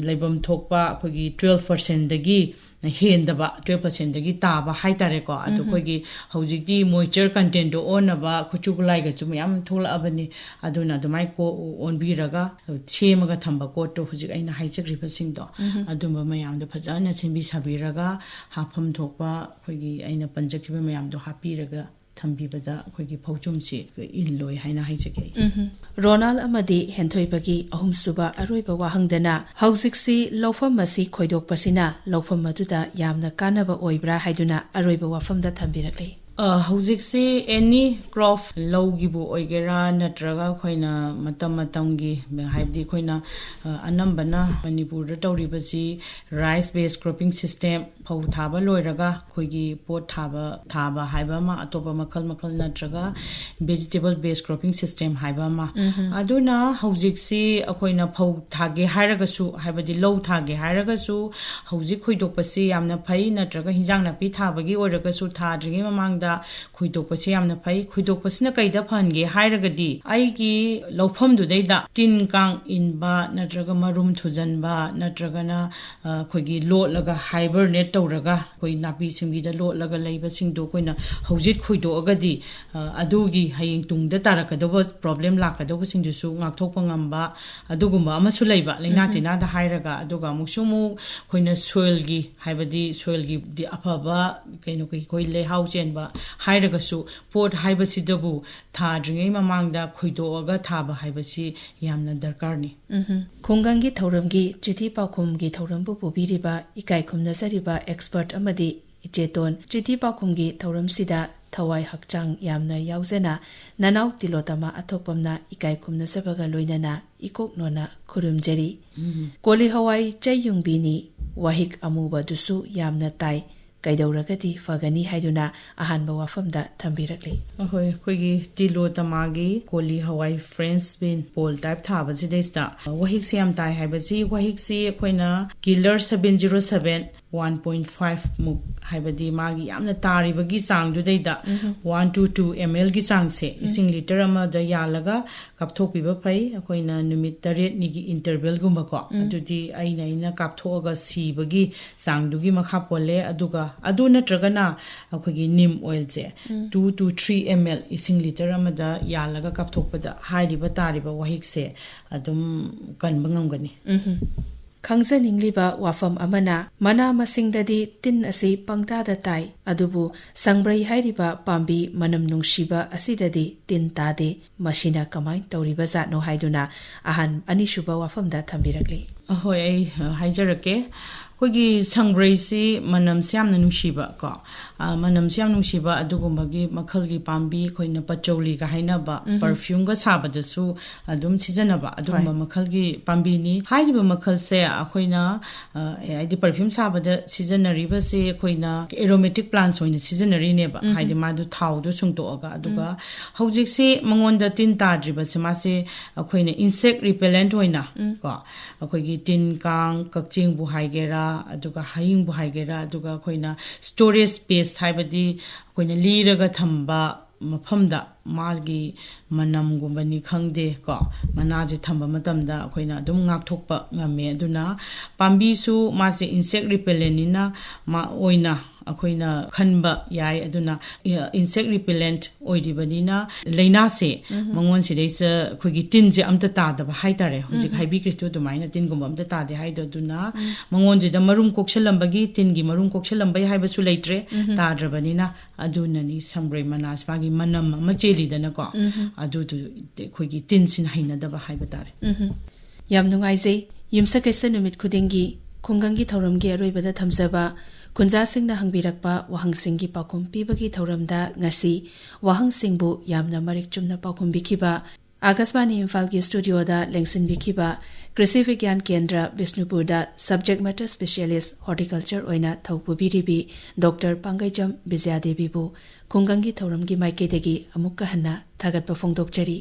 ꯂꯩꯐꯝꯊꯣꯛꯄ ꯑꯩꯈꯣꯏꯒꯤ 12%ꯗꯒꯤ ꯍꯦꯟꯗꯕ 12%ꯗꯒꯤ ꯇꯥꯕ ꯍꯥꯏꯇꯥꯔꯦꯀꯣ ꯑꯗꯣ ꯑꯩꯈꯣꯏꯒꯤ ꯍꯧꯖꯤꯛꯇꯤ ꯃꯣꯏꯆꯔ ꯀꯟꯇꯦꯟꯗꯣ ꯑꯣꯟꯅꯕ ꯈꯨꯠꯁꯨ ꯈꯨꯠꯂꯥꯏꯒꯁꯨ ꯃꯌꯥꯝ ꯊꯣꯛꯂꯛꯑꯕꯅꯤ ꯑꯗꯨꯅ ꯑꯗꯨꯃꯥꯏꯅ ꯑꯣꯟꯕꯤꯔꯒ ꯁꯦꯝꯃꯒ ꯊꯝꯕ ꯀꯣꯠꯇꯣ ꯍꯧꯖꯤꯛ ꯑꯩꯅ ꯍꯥꯏꯖꯈ꯭ꯔꯤꯕꯁꯤꯡꯗꯣ ꯑꯗꯨꯝꯕ ꯃꯌꯥꯝꯗꯣ ꯐꯖꯅ ꯁꯦꯝꯕꯤ ꯁꯥꯕꯤꯔꯒ ꯍꯥꯞꯐꯝ ꯊꯣꯛꯄ ꯑꯩꯈꯣꯏꯒꯤ ꯑꯩꯅ ꯄꯟꯖꯈꯤꯕ ꯃꯌꯥꯝꯗꯣ ꯍꯥꯞꯄꯤꯔꯒ ꯊꯝꯕꯤꯕꯗ ꯑꯩꯈꯣꯏꯒꯤ ꯐꯧꯖꯨꯝꯁꯤ ꯏꯜꯂꯣꯏ ꯍꯥꯏꯅ ꯍꯥꯏꯖꯒꯦ ꯔꯣꯅꯥꯜ ꯑꯃꯗꯤ ꯍꯦꯟꯊꯣꯏꯕꯒꯤ ꯑꯍꯨꯝꯁꯨꯕ ꯑꯔꯣꯏꯕ ꯋꯥꯍꯪꯗꯅ ꯍꯧꯖꯤꯛꯁꯤ ꯂꯧꯐꯝ ꯑꯁꯤ ꯈꯣꯏꯗꯣꯛꯄꯁꯤꯅ ꯂꯧꯐꯝ ꯑꯗꯨꯗ ꯌꯥꯝꯅ ꯀꯥꯟꯅꯕ ꯑꯣꯏꯕ꯭ꯔꯥ ꯍꯥꯏꯗꯨꯅ ꯑꯔꯣꯏꯕ ꯋꯥꯐꯝꯗ ꯊꯝꯕꯤꯔꯛꯂꯤ ꯍꯧꯖꯤꯛꯁꯤ any crop ꯂꯧꯒꯤꯕꯨ ꯑꯣꯏꯒꯦꯔꯥ ꯅꯠꯇ꯭ꯔꯒ ꯑꯩꯈꯣꯏꯅ ꯃꯇꯝꯒꯤ ꯍꯥꯏꯕꯗꯤ ꯑꯩꯈꯣꯏꯅ ꯑꯅꯝꯕꯅ ꯃꯅꯤꯄꯨꯔꯗ ꯇꯧꯔꯤꯕꯁꯤ rice based cropping system ꯐꯧ ꯊꯥꯕ ꯂꯣꯏꯔꯒ ꯑꯩꯈꯣꯏꯒꯤ ꯄꯣꯠ ꯊꯥꯕ ꯍꯥꯏꯕ ꯑꯃ ꯑꯇꯣꯞꯄ ꯃꯈꯜ ꯅꯠꯇ꯭ꯔꯒ vegetable based cropping system ꯍꯥꯏꯕ ꯑꯃ ꯑꯗꯨꯅ ꯍꯧꯖꯤꯛꯁꯤ ꯑꯩꯈꯣꯏꯅ ꯐꯧ ꯊꯥꯒꯦ ꯍꯥꯏꯔꯒꯁꯨ ꯍꯥꯏꯕꯗꯤ ꯂꯧ ꯊꯥꯒꯦ ꯍꯥꯏꯔꯒꯁꯨ ꯍꯧꯖꯤꯛ ꯈꯣꯏꯗꯣꯛꯄꯁꯤ ꯌꯥꯝꯅ ꯐꯩ ꯅꯠꯇ꯭ꯔꯒ ꯍꯤꯟꯖꯥꯡ ꯅꯥꯄꯤ ꯊꯥꯕꯒꯤ ꯑꯣꯏꯔꯒꯁꯨ ꯊꯥꯗ꯭ꯔꯤꯉꯩ ꯃꯃꯥꯡꯗ ꯈꯣꯏꯗꯣꯛꯄꯁꯤ ꯌꯥꯝꯅ ꯐꯩ ꯈꯣꯏꯗꯣꯛꯄꯁꯤꯅ ꯀꯩꯗ ꯐꯍꯟꯒꯦ ꯍꯥꯏꯔꯒꯗꯤ ꯑꯩꯒꯤ ꯂꯧꯐꯝꯗꯨꯗꯩꯗ ꯇꯤꯟ ꯀꯥꯡ ꯏꯟꯕ ꯅꯠꯇ꯭ꯔꯒ ꯃꯔꯨꯝ ꯊꯨꯖꯟꯕ ꯅꯠꯇ꯭ꯔꯒꯅ ꯑꯩꯈꯣꯏꯒꯤ ꯂꯣꯠꯂꯒ hibernate ꯇꯧꯔꯒ ꯑꯩꯈꯣꯏ ꯅꯥꯄꯤ ꯁꯤꯡꯕꯤꯗ ꯂꯣꯠꯂꯒ ꯂꯩꯕꯁꯤꯡꯗꯣ ꯑꯩꯈꯣꯏꯅ ꯍꯧꯖꯤꯛ ꯈꯣꯏꯗꯣꯛꯑꯒꯗꯤ ꯑꯗꯨꯒꯤ ꯍꯌꯦꯡ ꯇꯨꯡꯗ ꯇꯥꯔꯛꯀꯗꯧꯕ ꯄ꯭ꯔꯣꯕ꯭ꯂꯦꯝ ꯂꯥꯛꯀꯗꯧꯕꯁꯤꯡꯗꯨꯁꯨ ꯉꯥꯛꯊꯣꯛꯄ ꯉꯝꯕ ꯑꯗꯨꯒꯨꯝꯕ ꯑꯃꯁꯨ ꯂꯩꯕ ꯂꯩꯅꯥ ꯇꯤꯟꯅꯥꯗ ꯍꯥꯏꯔꯒ ꯑꯗꯨꯒ ꯑꯃꯨꯛꯁꯨ ꯑꯩꯈꯣꯏꯅ soilꯒꯤ ꯍꯥꯏꯕꯗꯤ soilꯒꯤ ꯑꯐꯕ ꯑꯩꯈꯣꯏ ꯂꯩꯍꯥꯎ ꯆꯦꯟꯕ ꯍꯥꯏꯔꯒꯁꯨ ꯄꯣꯠ ꯍꯥꯏꯕꯁꯤꯗꯕꯨ ꯊꯥꯗ꯭ꯔꯤꯉꯩ ꯃꯃꯥꯡꯗ ꯈꯣꯏꯗꯣꯛꯑꯒ ꯊꯥꯕ ꯍꯥꯏꯕꯁꯤ ꯌꯥꯝꯅ ꯗꯔꯀꯥꯔꯅꯤ ꯈꯨꯡꯒꯪꯒꯤ ꯊꯧꯔꯝꯒꯤ ꯆꯤꯊꯤ ꯄꯥꯎꯈꯨꯝꯒꯤ ꯊꯧꯔꯝꯕꯨ ꯄꯨꯕꯤꯔꯤꯕ ꯏꯀꯥꯏ ꯈꯨꯝꯅꯖꯔꯤꯕ ꯑꯦꯛꯁꯄꯔꯠ ꯑꯃꯗꯤ ꯏꯆꯦꯇꯣꯟ ꯆꯤꯊꯤ ꯄꯥꯎꯈꯨꯝꯒꯤ ꯊꯧꯔꯝꯁꯤꯗ ꯊꯋꯥꯏ ꯍꯛꯆꯥꯡ ꯌꯥꯝꯅ ꯌꯥꯎꯖꯅ ꯅꯅꯥꯎ ꯇꯤꯂꯣꯇꯃꯥ ꯑꯊꯣꯛꯄꯝꯅ ꯏꯀꯥꯏ ꯈꯨꯝꯅꯖꯕꯒ ꯂꯣꯏꯅꯅ ꯏꯀꯣꯛꯅꯣꯅ ꯈꯨꯔꯨꯝꯖꯔꯤ ꯀꯣꯂꯤ ꯍꯋꯥꯏ ꯆꯩꯌꯨꯡꯕꯤꯅꯤ ꯋꯥꯍꯤꯛ ꯑꯃꯨꯕꯗꯨꯁꯨ ꯌꯥꯝꯅ ꯇꯥꯏ ꯀꯩꯗꯧꯔꯒꯗꯤ ꯐꯒꯅꯤ ꯍꯥꯏꯗꯨꯅ ꯑꯍꯥꯟꯕ ꯋꯥꯐꯝꯗ ꯊꯝꯕꯤꯔꯛꯂꯤ ꯑꯩꯈꯣꯏꯒꯤ ꯇꯤꯂꯣꯇꯃꯥꯒꯤ ꯀꯣꯂꯤ ꯍꯋꯥꯏ ꯐ꯭ꯔꯦꯟꯆ ꯕꯤꯟ ꯄꯣꯜ ꯇꯥꯏꯞ ꯊꯥꯕꯁꯤꯗꯩꯁꯤꯗ ꯋꯥꯍꯤꯛꯁꯤ ꯌꯥꯝ ꯇꯥꯏ ꯍꯥꯏꯕꯁꯤ ꯋꯥꯍꯤꯛꯁꯤ ꯑꯩꯈꯣꯏꯅ ꯀꯤꯂꯔ 707 1.5 ꯃꯨꯛ ꯍꯥꯏꯕꯗꯤ ꯃꯥꯒꯤ ꯌꯥꯝꯅ ꯇꯥꯔꯤꯕꯒꯤ ꯆꯥꯡꯗꯨꯗꯩꯗ 1 to 2 ml ꯒꯤ ꯆꯥꯡꯁꯦ ꯏꯁꯤꯡ ꯂꯤꯇꯔ ꯑꯃꯗ ꯌꯥꯜꯂꯒ ꯀꯥꯞꯊꯣꯛꯄꯤꯕ ꯐꯩ ꯑꯩꯈꯣꯏꯅ ꯅꯨꯃꯤꯠ 8ꯅꯤꯒꯤ ꯏꯟꯇꯔꯚꯦꯜꯒꯨꯝꯕꯀꯣ ꯑꯗꯨꯗꯤ ꯑꯩꯅ ꯀꯥꯞꯊꯣꯛꯑꯒ ꯁꯤꯕꯒꯤ ꯆꯥꯡꯗꯨꯒꯤ ꯃꯈꯥ ꯄꯣꯜꯂꯦ ꯑꯗꯨꯒ ꯑꯗꯨ ꯅꯠꯇ꯭ꯔꯒꯅ ꯑꯩꯈꯣꯏꯒꯤ ꯅꯤꯝ ꯑꯣꯏꯜꯁꯦ 2 to 3 ml ꯏꯁꯤꯡ ꯂꯤꯇꯔ ꯑꯃꯗ ꯌꯥꯜꯂꯒ ꯀꯥꯞꯊꯣꯛꯄꯗ ꯍꯥꯏꯔꯤꯕ ꯇꯥꯔꯤꯕ ꯋꯥꯍꯤꯛꯁꯦ ꯑꯗꯨꯝ ꯀꯟꯕ ꯉꯝꯒꯅꯤ ꯈꯪꯖꯅꯤꯡꯂꯤꯕ ꯋꯥꯐꯝ ꯑꯃꯅ ꯃꯅꯥ ꯃꯁꯤꯡꯗꯗꯤ ꯇꯤꯟ ꯑꯁꯤ ꯄꯪꯇꯥꯗ ꯇꯥꯏ ꯑꯗꯨꯕꯨ ꯁꯪꯕ꯭ꯔꯩ ꯍꯥꯏꯔꯤꯕ ꯄꯥꯝꯕꯤ ꯃꯅꯝ ꯅꯨꯡꯁꯤꯕ ꯑꯁꯤꯗꯗꯤ ꯇꯤꯟ ꯇꯥꯗꯦ ꯃꯁꯤꯅ ꯀꯃꯥꯏꯅ ꯇꯧꯔꯤꯕ ꯖꯥꯠꯅꯣ ꯍꯥꯏꯗꯨꯅ ꯑꯅꯤꯁꯨꯕ ꯋꯥꯐꯝꯗ ꯊꯝꯕꯤꯔꯛꯂꯤ ꯍꯣꯏ ꯑꯩ ꯍꯥꯏꯖꯔꯛꯀꯦ ꯑꯩꯈꯣꯏꯒꯤ ꯁꯪꯕ꯭ꯔꯩꯁꯤ ꯃꯅꯝꯁꯤ ꯌꯥꯝꯅ ꯅꯨꯡꯁꯤꯕ ꯀꯣ ꯃꯅꯝꯁꯤ ꯌꯥꯝ ꯅꯨꯡꯁꯤꯕ ꯑꯗꯨꯒꯨꯝꯕꯒꯤ ꯃꯈꯜꯒꯤ ꯄꯥꯝꯕꯤ ꯑꯩꯈꯣꯏꯅ ꯄꯆꯧꯂꯤꯒ ꯍꯥꯏꯅꯕ ꯄꯔꯐ꯭ꯌꯨꯝꯒ ꯁꯥꯕꯗꯁꯨ ꯑꯗꯨꯝ ꯁꯤꯖꯤꯟꯅꯕ ꯑꯗꯨꯒꯨꯝꯕ ꯃꯈꯜꯒꯤ ꯄꯥꯝꯕꯤꯅꯤ ꯍꯥꯏꯔꯤꯕ ꯃꯈꯜꯁꯦ ꯑꯩꯈꯣꯏꯅ ꯍꯥꯏꯗꯤ ꯄꯔꯐ꯭ꯌꯨꯝ ꯁꯥꯕꯗ ꯁꯤꯖꯤꯟꯅꯔꯤꯕꯁꯦ ꯑꯩꯈꯣꯏꯅ ꯑꯦꯔꯣꯃꯦꯇꯤꯛ ꯄ꯭ꯂꯥꯟꯠꯁ ꯑꯣꯏꯅ ꯁꯤꯖꯤꯟꯅꯔꯤꯅꯦꯕ ꯍꯥꯏꯗꯤ ꯃꯥꯗꯨ ꯊꯥꯎꯗꯣ ꯁꯨꯡꯇꯣꯛꯑꯒ ꯑꯗꯨꯒ ꯍꯧꯖꯤꯛꯁꯤ ꯃꯉꯣꯟꯗ ꯇꯤꯟ ꯇꯥꯗ꯭ꯔꯤꯕꯁꯦ ꯃꯥꯁꯦ ꯑꯩꯈꯣꯏꯅ ꯏꯟꯁꯦꯛ ꯔꯤꯄꯦꯂꯦꯟꯠ ꯑꯣꯏꯅ ꯀꯣ ꯑꯩꯈꯣꯏꯒꯤ ꯇꯤꯟ ꯀꯥꯡ ꯀꯛꯆꯦꯡꯕꯨ ꯍꯥꯏꯒꯦꯔꯥ ꯑꯗꯨꯒ ꯍꯌꯤꯡꯕꯨ ꯍꯥꯏꯒꯦꯔꯥ ꯑꯗꯨꯒ ꯑꯩꯈꯣꯏꯅ ꯁ꯭ꯇꯣꯔꯦꯖ ꯁ꯭ꯄꯦꯁ ꯍꯥꯏꯕꯗꯤ ꯑꯩꯈꯣꯏꯅ ꯂꯤꯔꯒ ꯊꯝꯕ ꯃꯐꯝꯗ ꯃꯥꯒꯤ ꯃꯅꯝꯒꯨꯝꯕꯅꯤ ꯈꯪꯗꯦ ꯀꯣ ꯃꯅꯥꯁꯦ ꯊꯝꯕ ꯃꯇꯝꯗ ꯑꯩꯈꯣꯏꯅ ꯑꯗꯨꯝ ꯉꯥꯛꯊꯣꯛꯄ ꯉꯝꯃꯦ ꯑꯗꯨꯅ ꯄꯥꯝꯕꯤꯁꯨ ꯃꯥꯁꯦ ꯏꯟꯁꯦꯛ ꯔꯤꯄꯦꯂꯦꯟꯅꯤꯅ ꯑꯣꯏꯅ ꯑꯩꯈꯣꯏꯅ ꯈꯟꯕ ꯌꯥꯏ ꯑꯗꯨꯅ ꯏꯟꯁꯦꯛ ꯔꯤꯄꯦꯂꯦꯟꯠ ꯑꯣꯏꯔꯤꯕꯅꯤꯅ ꯂꯩꯅꯥꯁꯦ ꯃꯉꯣꯟꯁꯤꯗꯩꯁꯤꯗ ꯑꯩꯈꯣꯏꯒꯤ ꯇꯤꯟꯁꯦ ꯑꯝꯇ ꯇꯥꯗꯕ ꯍꯥꯏꯇꯥꯔꯦ ꯍꯧꯖꯤꯛ ꯍꯥꯏꯕꯤꯈ꯭ꯔꯤꯁꯨ ꯑꯗꯨꯃꯥꯏꯅ ꯇꯤꯟꯒꯨꯝꯕ ꯑꯝꯇ ꯇꯥꯗꯦ ꯍꯥꯏꯗꯣ ꯑꯗꯨꯅ ꯃꯉꯣꯟꯁꯤꯗ ꯃꯔꯨꯝ ꯀꯣꯛꯁꯜꯂꯝꯕꯒꯤ ꯇꯤꯟꯒꯤ ꯃꯔꯨꯝ ꯀꯣꯛꯁꯜꯂꯝꯕꯩ ꯍꯥꯏꯕꯁꯨ ꯂꯩꯇ꯭ꯔꯦ ꯇꯥꯗ꯭ꯔꯕꯅꯤꯅ ꯑꯗꯨꯅꯅꯤ ꯁꯪꯕ꯭ꯔꯩ ꯃꯅꯥꯁꯤ ꯃꯥꯒꯤ ꯃꯅꯝ ꯑꯃ ꯆꯦꯜꯂꯤꯗꯅꯀꯣ ꯑꯗꯨꯗꯨ ꯑꯩꯈꯣꯏꯒꯤ ꯇꯤꯟꯁꯤꯅ ꯍꯩꯅꯗꯕ ꯍꯥꯏꯕ ꯇꯥꯔꯦ ꯌꯥꯝ ꯅꯨꯡꯉꯥꯏꯖꯩ ꯌꯨꯝꯁꯀꯩꯁ ꯅꯨꯃꯤꯠ ꯈꯨꯗꯤꯡꯒꯤ ꯈꯨꯡꯒꯪꯒꯤ ꯊꯧꯔꯝꯒꯤ ꯑꯔꯣꯏꯕꯗ ꯊꯝꯖꯕ ꯈꯨꯟꯖꯥꯁꯤꯡꯅ ꯍꯪꯕꯤꯔꯛꯄ ꯋꯥꯍꯪꯁꯤꯡꯒꯤ ꯄꯥꯎꯈꯨꯝ ꯄꯤꯕꯒꯤ ꯊꯧꯔꯝꯗ ꯉꯁꯤ ꯋꯥꯍꯪꯁꯤꯡꯕꯨ ꯌꯥꯝꯅ ꯃꯔꯤꯛ ꯆꯨꯝꯅ ꯄꯥꯎꯈꯨꯝꯕꯤꯈꯤꯕ ꯑꯥꯀꯥꯁꯕꯥꯅꯤ ꯏꯝꯐꯥꯜꯒꯤ ꯁ꯭ꯇꯨꯗꯤꯑꯣꯗ ꯂꯦꯡꯁꯤꯟꯕꯤꯈꯤꯕ ꯀ꯭ꯔꯤꯁꯤ ꯕꯤꯒ꯭ꯌꯥꯟ ꯀꯦꯟꯗ꯭ꯔ ꯕꯤꯁꯅꯨꯄꯨꯔꯗ ꯁꯕꯖꯦꯛ ꯃꯦꯇꯔ ꯁ꯭ꯄꯦꯁꯤꯌꯦꯂꯤꯁꯠ ꯍꯣꯔꯇꯤꯀꯜꯆꯔ ꯑꯣꯏꯅ ꯊꯧ ꯄꯨꯕꯤꯔꯤꯕꯤ ꯗꯣꯛꯇꯔ ꯄꯥꯡꯒꯩꯖꯝ ꯕꯤꯖꯌꯥꯗꯦꯕꯤꯕꯨ ꯈꯨꯡꯒꯪꯒꯤ ꯊꯧꯔꯝꯒꯤ ꯃꯥꯏꯀꯩꯗꯒꯤ ꯑꯃꯨꯛꯀ ꯍꯟꯅ ꯊꯥꯒꯠꯄ ꯐꯣꯡꯗꯣꯛꯆꯔꯤ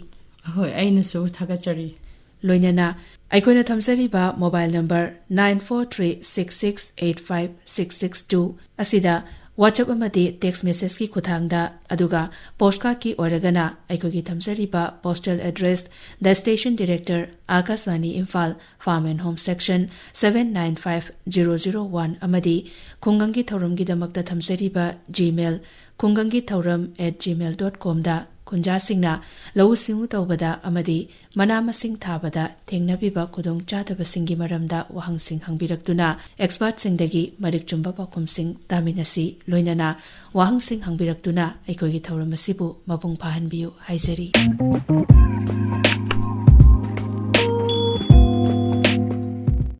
ꯍꯣꯏ ꯑꯩꯅꯁꯨ ꯊꯥꯒꯠꯆꯔꯤ ꯂꯣꯏꯅꯅ ꯑꯩꯈꯣꯏꯅ ꯊꯝꯖꯔꯤꯕ ꯃꯣꯕꯥꯏꯜ ꯅꯝꯕꯔ 9436685662 ꯑꯁꯤꯗ WhatsApp ꯑꯃꯗꯤ ꯇꯦꯛꯁ ꯃꯦꯁꯦꯖꯀꯤ ꯈꯨꯠꯊꯥꯡꯗ ꯑꯗꯨꯒ ꯄꯣꯁꯠꯀꯥꯔꯠꯀꯤ ꯑꯣꯏꯔꯒꯅ ꯑꯩꯈꯣꯏꯒꯤ ꯊꯝꯖꯔꯤꯕ ꯄꯣꯁꯇꯦꯜ ꯑꯦꯗ꯭ꯔꯦꯁ ꯗ ꯁ꯭ꯇꯦꯁꯟ ꯗꯤꯔꯦꯛꯇꯔ ꯑꯥꯀꯥꯁꯕꯥꯅꯤ ꯏꯝꯐꯥꯜ ꯐꯥꯔꯝ ꯑꯦꯟड ꯍꯣꯝ ꯁꯦꯛꯁꯟ 795001 ꯑꯃꯗꯤ ꯈꯨꯡꯒꯪꯒꯤ ꯊꯧꯔꯝꯒꯤꯗꯃꯛꯇ ꯊꯝꯖꯔꯤꯕ ꯖꯤꯃꯦꯜ ꯈꯨꯡꯒꯪꯒꯤ ꯊꯧꯔꯝ @gmail.com ꯗ ꯈꯨꯟꯖꯥꯁꯤꯡꯅ ꯂꯧꯎ ꯁꯤꯡꯎ ꯇꯧꯕꯗ ꯑꯃꯗꯤ ꯃꯅꯥ ꯃꯁꯤꯡ ꯊꯥꯕꯗ ꯊꯦꯡꯅꯕꯤꯕ ꯈꯨꯗꯣꯡꯆꯥꯗꯕꯁꯤꯡꯒꯤ ꯃꯔꯝꯗ ꯋꯥꯍꯪꯁꯤꯡ ꯍꯪꯕꯤꯔꯛꯇꯨꯅ ꯑꯦꯛꯁꯄꯔꯠꯁꯤꯡꯗꯒꯤ ꯃꯔꯤꯛ ꯆꯨꯝꯕ ꯄꯥꯎꯈꯨꯝꯁꯤꯡ ꯇꯥꯃꯤꯟꯅꯁꯤ ꯂꯣꯏꯅꯅ ꯋꯥꯍꯪꯁꯤꯡ ꯍꯪꯕꯤꯔꯛꯇꯨꯅ ꯑꯩꯈꯣꯏꯒꯤ ꯊꯧꯔꯝ ꯑꯁꯤꯕꯨ ꯃꯄꯨꯡ ꯐꯥꯍꯟꯕꯤꯌꯨ ꯍꯥꯏꯖꯔꯤ